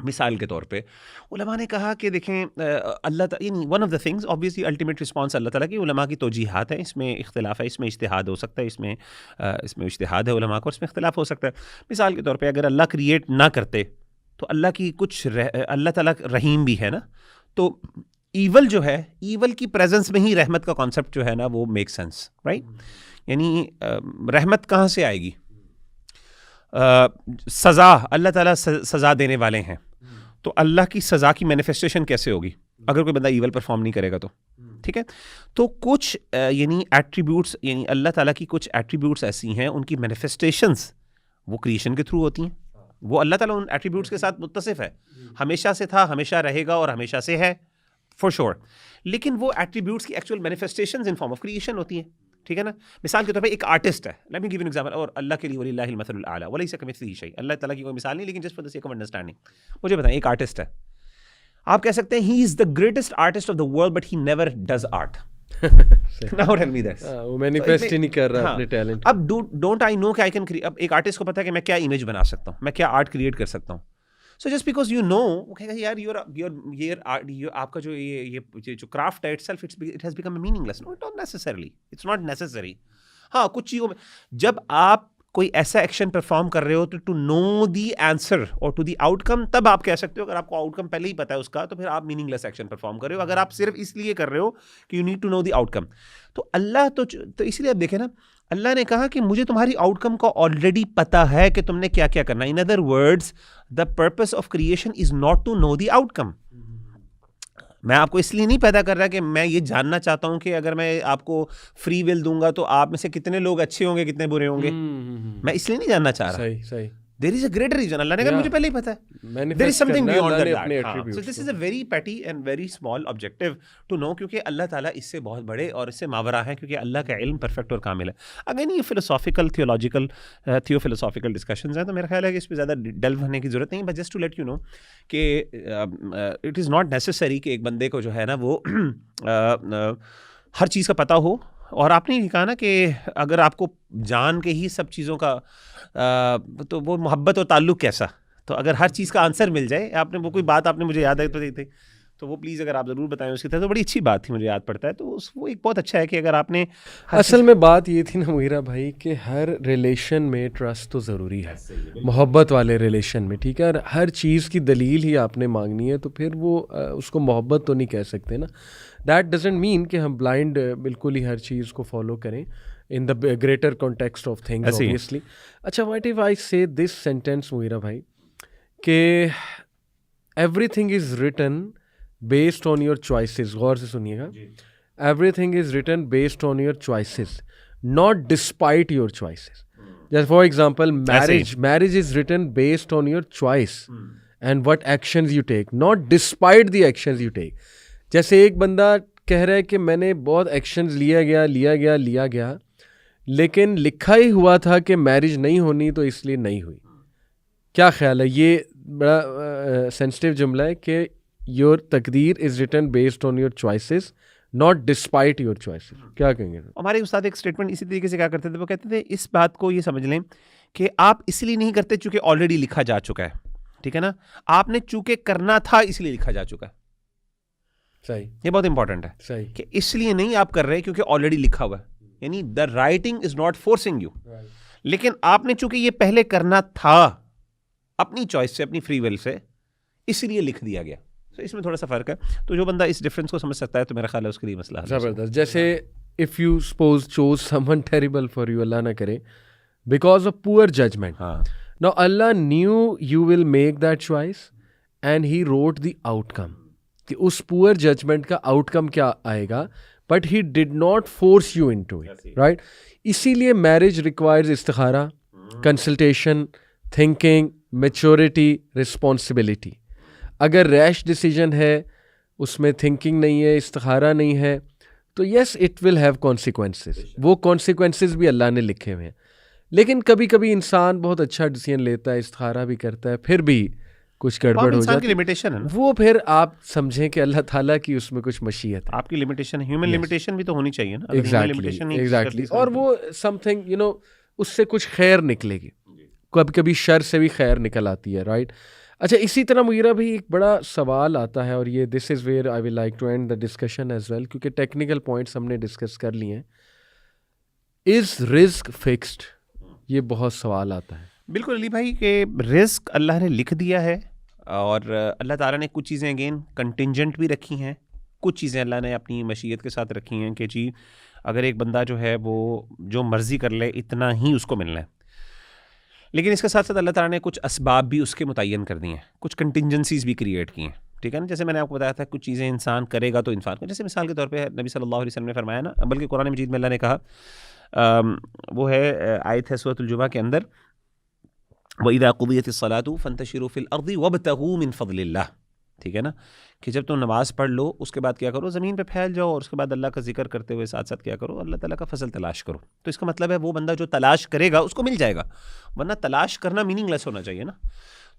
مثال کے طور پہ علماء نے کہا کہ دیکھیں اللہ تعالیٰ، یعنی one of the things obviously ultimate response Allah تعالیٰ کی، علماء کی توجیحات ہیں، اس میں اختلاف ہے، اس میں اجتہاد ہو سکتا ہے، اس میں اجتہاد ہے علماء کو، اس میں اختلاف ہو سکتا ہے. مثال کے طور پہ اگر اللہ کریٹ نہ کرتے تو اللہ کی کچھ اللہ تعالیٰ رحیم بھی ہے نا، تو ایول جو ہے، ایول کی پریزنس میں ہی رحمت کا کانسیپٹ جو ہے نا وہ میک سینس، رائٹ. یعنی رحمت کہاں سے آئے گی؟ سزا، اللہ تعالیٰ سزا دینے والے ہیں، تو اللہ کی سزا کی مینیفیسٹیشن کیسے ہوگی اگر کوئی بندہ ایول پرفارم نہیں کرے گا تو؟ ٹھیک ہے، تو کچھ یعنی ایٹریبیوٹس، یعنی اللہ تعالیٰ کی کچھ ایٹریبیوٹس ایسی ہیں ان کی مینیفیسٹیشنز وہ کریشن کے تھرو ہوتی ہیں. وہ اللہ تعالیٰ ان ایٹریبیوٹس کے ساتھ متصف ہے، ہمیشہ سے تھا، ہمیشہ رہے گا اور ہمیشہ سے ہے فور شور، لیکن وہ ایٹریبیوٹس کی actual manifestations in form of creation ہوتی ہیں. ٹھیک ہے نا، مثال کے طور پہ ایک آرٹسٹ ہے، let me give an example, اور اللہ کے لیے وللہ المثل الاعلیٰ ولیس کمثلہ شیء، اللہ تعالیٰ کی کوئی مثال نہیں لیکن just for the sake of understanding. مجھے بتائیں ایک آرٹسٹ ہے، آپ کہہ سکتے ہیں he is the greatest artist of the world but he never does art. Now tell me this. وہ مینیفیسٹ ہی نہیں کر رہا اپنے ٹیلنٹ. اب ڈونٹ آئی نو کہ آئی کین اب ایک آرٹسٹ کو پتا ہے کہ میں کیا امیج بنا سکتا ہوں, میں کیا آرٹ کریٹ کر سکتا ہوں. So just because you know, وہ کہے گا یار یہ آپ کا جو یہ جو کرافٹ ہے it has become a meaningless. No not necessarily, it's not necessary. ہاں کچھ چیزوں میں جب آپ کوئی ایسا ایکشن پرفارم کر رہے ہو تو ٹو نو دی آنسر اور ٹو دی آؤٹ کم, تب آپ کہہ سکتے ہو. اگر آپ کو آؤٹ کم پہلے ہی پتا ہے اس کا تو پھر آپ میننگ لیس ایکشن پرفارم کر رہے ہو. اگر آپ صرف اس لیے کر رہے ہو کہ you need to know the outcome, تو اللہ تو اس لیے آپ دیکھیں نا, اللہ نے کہا کہ مجھے تمہاری آؤٹ کم کو آلریڈی پتا ہے کہ تم نے کیا کیا کرنا ہے. In other words the purpose of creation is not to know the outcome. میں آپ کو اس لیے نہیں پیدا کر رہا کہ میں یہ جاننا چاہتا ہوں کہ اگر میں آپ کو فری ول دوں گا تو آپ میں سے کتنے لوگ اچھے ہوں گے کتنے برے ہوں گے. میں اس لیے نہیں جاننا چاہ رہا. صحیح. There is a greater reason. اللہ نے کہا مجھے پہلے ہی پتا ہے. There is something beyond that. So this is a very petty and very small objective to know, کیونکہ اللہ تعالیٰ اس سے بہت بڑے اور اس سے ماورا ہے, کیونکہ اللہ کا علم پرفیکٹ اور کامل ہے. اگر یہ فلسافیکل تھیوفلسافیکل ڈسکشنز ہیں تو میرا خیال ہے کہ اس پہ زیادہ ڈیلو ہونے کی ضرورت نہیں. But just to let you know کہ اٹ از ناٹ نیسسری کہ ایک بندے کو جو ہے نا وہ ہر چیز کا پتہ ہو. اور آپ نے یہ کہا نا کہ اگر آپ کو جان کے ہی سب چیزوں کا تو وہ محبت اور تعلق کیسا. تو اگر ہر چیز کا آنسر مل جائے, آپ نے وہ کوئی بات آپ نے مجھے یاد ہے تو وہ پلیز اگر آپ ضرور بتائیں اس کی طرح, تو بڑی اچھی بات تھی, مجھے یاد پڑتا ہے. تو وہ ایک بہت اچھا ہے کہ اگر آپ نے اصل میں بات یہ تھی نا مغیرہ بھائی کہ ہر ریلیشن میں ٹرسٹ تو ضروری ہے, محبت والے ریلیشن میں, ٹھیک ہے. ہر چیز کی دلیل ہی آپ نے مانگنی ہے تو پھر وہ اس کو محبت تو نہیں کہہ سکتے نا. دیٹ ڈزنٹ مین کہ ہم بلائنڈ بالکل ہی ہر چیز کو فالو کریں in the greater context of things obviously. اچھا what if I say this sentence مغیرہ بھائی کہ everything is written based on your choices. غور سے سنیے گا, everything is written based on your choices, not despite your choices. Just for example, marriage is written based on your choice and what actions you take, not despite the actions you take. جیسے ایک بندہ کہہ رہا ہے کہ میں نے بہت ایکشنز لیا گیا لیکن لکھا ہی ہوا تھا کہ میرج نہیں ہونی تو اس لیے نہیں ہوئی. کیا خیال ہے؟ یہ بڑا سینسٹیو جملہ ہے کہ یور تقدیر is written based on your choices not despite your choices. کیا کہیں گے؟ ہمارے استاد ایک اسٹیٹمنٹ اسی طریقے سے کیا کرتے تھے, وہ کہتے تھے اس بات کو یہ سمجھ لیں کہ آپ اس لیے نہیں کرتے چونکہ آلریڈی لکھا جا چکا ہے, ٹھیک ہے نا. آپ نے چونکہ کرنا تھا اس لیے لکھا جا چکا ہے. صحیح, یہ بہت امپورٹنٹ ہے. صحیح, کہ اس لیے نہیں آپ کر رہے کیونکہ آلریڈی لکھا ہوا ہے, یعنی the writing is not forcing you, لیکن آپ نے چونکہ یہ پہلے کرنا تھا اپنی چوائس سے, اپنی فری ول سے, اس لیے لکھ دیا گیا. تو اس میں تھوڑا سا فرق ہے. تو جو بندہ اس ڈفرینس کو سمجھ سکتا ہے تو میرا خیال ہے اس کے لیے مسئلہ زبردست. جیسے if you suppose choose someone terrible for you, Allah نہ کرے, because of poor judgment. Now Allah knew you will make that choice and he wrote the outcome, کہ اس پور ججمنٹ کا آؤٹ کم کیا آئے گا, but he did not force you into it, right. اسی لیے marriage requires استخارہ, consultation, thinking, maturity, responsibility. اگر ریش ڈیسیجن ہے, اس میں تھنکنگ نہیں ہے, استخارہ نہیں ہے, تو yes it will have consequences. وہ کانسیکوینسز بھی اللہ نے لکھے ہوئے ہیں. لیکن کبھی کبھی انسان بہت اچھا ڈیسیجن لیتا ہے, استخارہ بھی کرتا ہے, پھر بھی کچھ گڑبڑ ہو جاتی ہے, وہ پھر آپ سمجھیں کہ اللہ تعالیٰ کی اس میں کچھ مشیت ہے. آپ کی لمیٹیشن, ہیومن لمیٹیشن بھی تو ہونی چاہیے نا. ایگزیکٹلی. اور وہ سم تھنگ یو نو اس سے کچھ خیر نکلے گی, کبھی کبھی شر سے بھی خیر نکل آتی ہے, رائٹ. اچھا, اسی طرح مغیرہ بھی ایک بڑا سوال آتا ہے, اور یہ this is where I will like to end the discussion as well, کیونکہ ٹیکنیکل پوائنٹس ہم نے ڈسکس کر لیے ہیں. از رزق فکسڈ؟ یہ بہت سوال آتا ہے. بالکل علی بھائی, کہ رزق اللہ نے لکھ دیا ہے, اور اللہ تعالیٰ نے کچھ چیزیں اگین کنٹینجنٹ بھی رکھی ہیں, کچھ چیزیں اللہ نے اپنی مشیت کے ساتھ رکھی ہیں کہ جی اگر ایک بندہ جو ہے وہ جو مرضی کر لے اتنا ہی اس کو ملنا ہے. لیکن اس کے ساتھ ساتھ اللہ تعالیٰ نے کچھ اسباب بھی اس کے متعین کر دی ہیں, کچھ کنٹینجنسیز بھی کریٹ کی ہیں, ٹھیک ہے نا. جیسے میں نے آپ کو بتایا تھا کچھ چیزیں انسان کرے گا تو انسان کو, جیسے مثال کے طور پہ نبی صلی اللہ علیہ وسلم نے فرمایا نا, بلکہ قرآن مجید میں اللہ نے کہا, وہ ہے آیت ہے سورۃ الجمعہ کے اندر, وَإِذَا قُضِيَتِ الصَّلَاةُ فَانتَشِرُوا فِي الْأَرْضِ وَابْتَغُوا مِن فَضْلِ اللَّهِ, ٹھیک ہے نا. کہ جب تم نماز پڑھ لو اس کے بعد کیا کرو, زمین پہ پھیل جاؤ, اور اس کے بعد اللہ کا ذکر کرتے ہوئے ساتھ ساتھ کیا کرو, اللہ تعالیٰ کا فضل تلاش کرو. تو اس کا مطلب ہے وہ بندہ جو تلاش کرے گا اس کو مل جائے گا, ورنہ تلاش کرنا میننگ لیس ہونا چاہیے نا.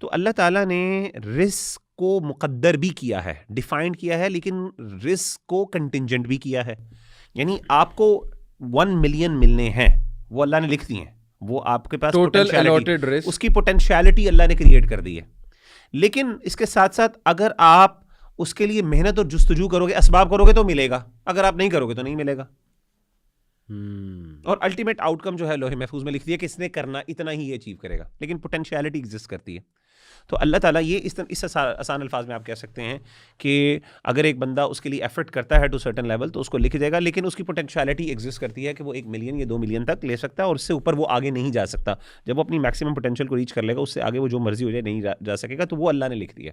تو اللہ تعالیٰ نے رزق کو مقدر بھی کیا ہے, ڈیفائنڈ کیا ہے, لیکن رزق کو کنٹینجنٹ بھی کیا ہے. یعنی آپ کو 1 ملین ملنے ہیں, وہ اللہ نے لکھ دی ہیں, وہ آپ کے پاس ٹوٹل الاٹڈ رزق, اس کی پوٹینشیلٹی اللہ نے کریٹ کر دی ہے. لیکن اس کے ساتھ ساتھ اگر آپ اس کے لیے محنت اور جستجو کرو گے, اسباب کرو گے تو ملے گا, اگر آپ نہیں کرو گے تو نہیں ملے گا. اور الٹیمیٹ آؤٹ کم جو ہے لوح محفوظ میں لکھ دیا کہ اس نے کرنا اتنا ہی یہ اچیو کرے گا, لیکن پوٹینشیلٹی ایگزسٹ کرتی ہے. تو اللہ تعالیٰ یہ اس آسان الفاظ میں آپ کہہ سکتے ہیں کہ اگر ایک بندہ اس کے لیے ایفرٹ کرتا ہے ٹو سرٹن لیول تو اس کو لکھ دے گا, لیکن اس کی پوٹینشیلٹی ایگزسٹ کرتی ہے کہ وہ 1 ملین یا 2 ملین تک لے سکتا ہے, اور اس سے اوپر وہ آگے نہیں جا سکتا. جب وہ اپنی میکسیمم پوٹینشیل کو ریچ کر لے گا, اس سے آگے وہ جو مرضی ہو جائے نہیں جا سکے گا, تو وہ اللہ نے لکھ دیا.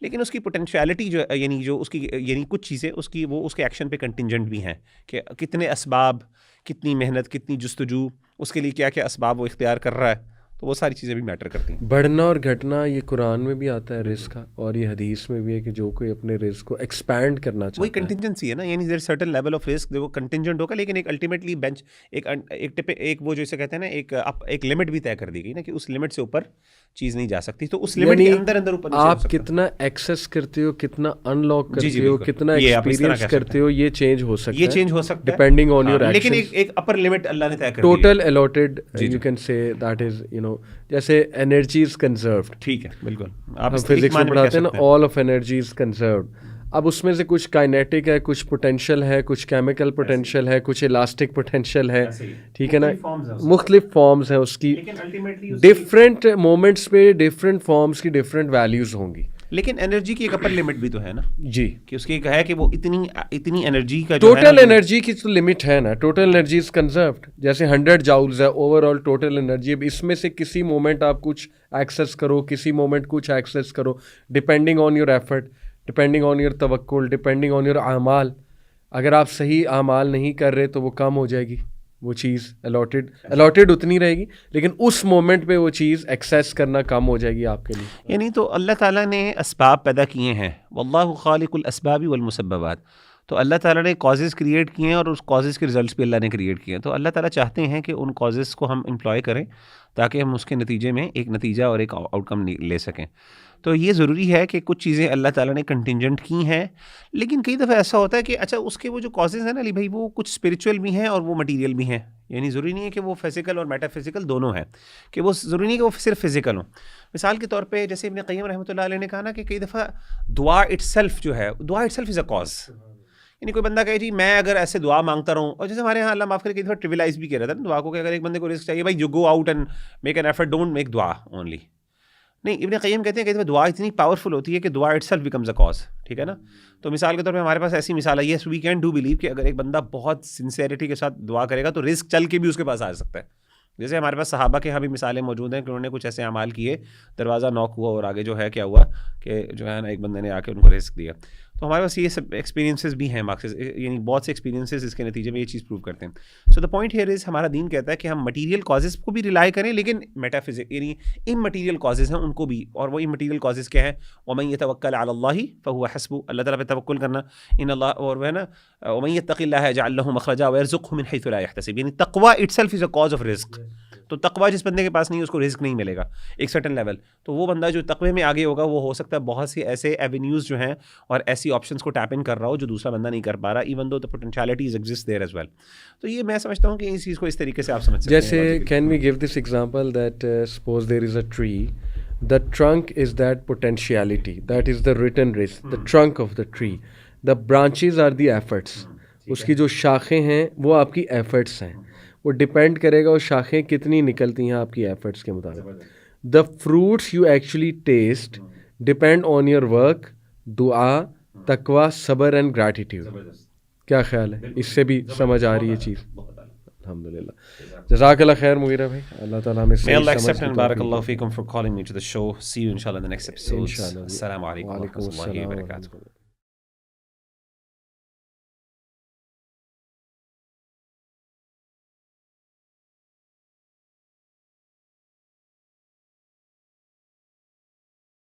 لیکن اس کی پوٹینشیلٹی جو اس کی کچھ چیزیں اس کی وہ اس کے ایکشن پہ کنٹینجنٹ بھی ہیں, کہ کتنے اسباب, کتنی محنت, کتنی جستجو, اس کے لیے کیا کیا اسباب وہ اختیار کر رہا ہے, تو وہ ساری چیزیں بھی میٹر کرتی ہیں. بڑھنا اور گھٹنا یہ قرآن میں بھی آتا ہے رزق کا, اور یہ حدیث میں بھی ہے کہ جو کوئی اپنے رزق کو ایکسپینڈ کرنا چاہتا ہے, وہی کنٹینجنسی ہے نا, یعنی there certain level of risk وہ کنٹینجنٹ ہوگا, لیکن ایک الٹیمیٹلی بینچ ایک وہ جو اسے کہتے ہیں نا ایک لمٹ بھی طے کر دی گئی نا, کہ اس لمٹ سے اوپر چیز نہیں جا سکتی. تو اس لمٹ کے اندر اوپر آپ کتنا ایکسیس کرتے ہو, کتنا ان لاک کرتے ہو, کتنا ایکسپیرینس کرتے ہو, یہ چینج ہو سکتا ہے ڈیپینڈنگ آن یور ایکشن. لیکن ایک اپر لمٹ اللہ نے طے کر دی ہے, total allotted you can say that is جیسے انرجی از کنزروڈ. ٹھیک ہے, بالکل آپ فزکس میں پڑھاتے ہیں نا, آل آف انرجی از کنزروڈ. اب اس میں سے کچھ کائنیٹک ہے, کچھ پوٹینشیل ہے, کچھ کیمیکل پوٹینشیل ہے, کچھ الاسٹک پوٹینشیل ہے, ٹھیک ہے نا, مختلف فارمز ہیں اس کی, ڈفرینٹ مومنٹس پہ ڈفرینٹ فارمز کی ڈفرینٹ ویلیوز ہوں گی. لیکن انرجی کی ایک اپر لمٹ بھی تو ہے نا جی, کہ اس کی ایک ہے کہ وہ اتنی انرجی کا ٹوٹل انرجی کی تو لمٹ ہے نا, ٹوٹل انرجی از کنزروڈ. جیسے 100 جاؤلز ہے اوور آل ٹوٹل انرجی, اب اس میں سے کسی مومنٹ آپ کچھ ایکسیس کرو, کسی مومنٹ کچھ ایکسیس کرو, depending on your effort, depending on your توکل, ڈپینڈنگ آن یور اعمال. اگر آپ صحیح اعمال نہیں کر رہے تو وہ کم ہو جائے گی, وہ چیز الاٹڈ اتنی رہے گی, لیکن اس مومنٹ پہ وہ چیز ایکسیس کرنا کم ہو جائے گی آپ کے لیے. یعنی تو اللہ تعالیٰ نے اسباب پیدا کیے ہیں, واللہ خالق الاسباب والمسببات. تو اللہ تعالیٰ نے کازز کریٹ کیے ہیں, اور اس کازز کے ریزلٹس بھی اللہ نے کریٹ کیے ہیں. تو اللہ تعالیٰ چاہتے ہیں کہ ان کازز کو ہم امپلوائے کریں, تاکہ ہم اس کے نتیجے میں ایک نتیجہ اور ایک آؤٹ کم لے سکیں. تو یہ ضروری ہے کہ کچھ چیزیں اللہ تعالیٰ نے کنٹینجنٹ کی ہیں, لیکن کئی دفعہ ایسا ہوتا ہے کہ اچھا اس کے وہ جو کازز ہیں نا علی بھائی, وہ کچھ اسپریچول بھی ہیں اور وہ مٹیریل بھی ہیں. یعنی ضروری نہیں ہے کہ وہ فزیکل اور میٹا فزیکل دونوں ہیں, کہ وہ ضروری نہیں کہ وہ صرف فزیکل ہوں. مثال کے طور پہ جیسے ابن قیم رحمۃ اللہ علیہ نے کہا نا کہ کئی دفعہ دعا اٹ سیلف جو ہے, دعا it self is a cause. یعنی کوئی بندہ کہے جی میں اگر ایسے دعا مانگتا رہوں, اور جیسے ہمارے یہاں اللہ معاف کرے کئی دفعہ ٹریولائز بھی کیا رہتا ہے نا دعا کو, کہ اگر ایک بندے کو رزق چاہیے, بھائی you go out and make an effort, don't make دعا اونلی. نہیں, ابن قیم کہتے ہیں کہ دعا اتنی پاورفل ہوتی ہے کہ دعا it self becomes a cause. ٹھیک ہے نا. تو مثال کے طور پہ ہمارے پاس ایسی مثال ہے, یس وی کین ڈو بلیو, کہ اگر ایک بندہ بہت سنسیئرٹی کے ساتھ دعا کرے گا تو رزق چل کے بھی اس کے پاس آ سکتا ہے. جیسے ہمارے پاس صحابہ کے یہاں بھی مثالیں موجود ہیں کہ انہوں نے کچھ ایسے اعمال کیے, دروازہ نوک ہوا اور آگے جو ہے کیا ہوا کہ جو ہے نا ایک بندے نے آ کے ان کو رزق دیا. تو ہمارے پاس یہ سب ایکسپیرینسز بھی ہیں, یعنی بہت سے ایکسپیرینسز اس کے نتیجے میں یہ چیز پروو کرتے ہیں. سو دا پوائنٹ ہیئر از, ہمارا دین کہتا ہے کہ ہم مٹیریل کازز کو بھی ریلائی کریں, لیکن میٹا فزک یعنی ان مٹیریل کازز ہیں ان کو بھی. اور وہ ان مٹیریل کازز کیا ہیں, ومن یتوکل علی اللہ فہو حسبہ, اللہ تعالیٰ پہ توکل کرنا, ان اللہ, اور وہ ہے نا ومن یتق اللہ یجعل لہ مخرجا ویرزقہ من حیث لا یحتسب. یعنی تقوی it self is a cause of رزق. تو تقوی جس بندے کے پاس نہیں, اس کو رزق نہیں ملے گا ایک سرٹن لیول. تو وہ بندہ جو تقوی میں آگے ہوگا, وہ ہو سکتا ہے بہت سی ایسے ایونیوز جو ہیں اور ایسی آپشنس کو ٹیپ ان کر رہا ہو جو دوسرا بندہ نہیں کر پا رہا, even though the potentialities exist there as well. تو یہ میں سمجھتا ہوں کہ اس چیز کو اس طریقے سے آپ سمجھ سکتے ہیں. جیسے can we give this example that suppose there is a tree, the trunk is that potentiality, that is the written risk, the trunk of the tree. The branches are the efforts. اس کی جو شاخیں ہیں وہ آپ کی efforts ہیں, وہ depend کرے گا وہ شاخیں کتنی نکلتی ہیں آپ کی ایفرٹس کے مطابق. The fruits you actually taste depend on your work, دعا, تقوی, صبر and gratitude. کیا خیال ہے, اس سے بھی سمجھ آ رہی ہے چیز؟ الحمدللہ. جزاک اللہ خیر مغیرہ بھائی, اللہ تعالیٰ ہمیں May Allah accept and barakallahu feekum for calling me to the show. See you inshallah in the next episode. Assalamu alaikum wa rahmatullahi wa barakatuh.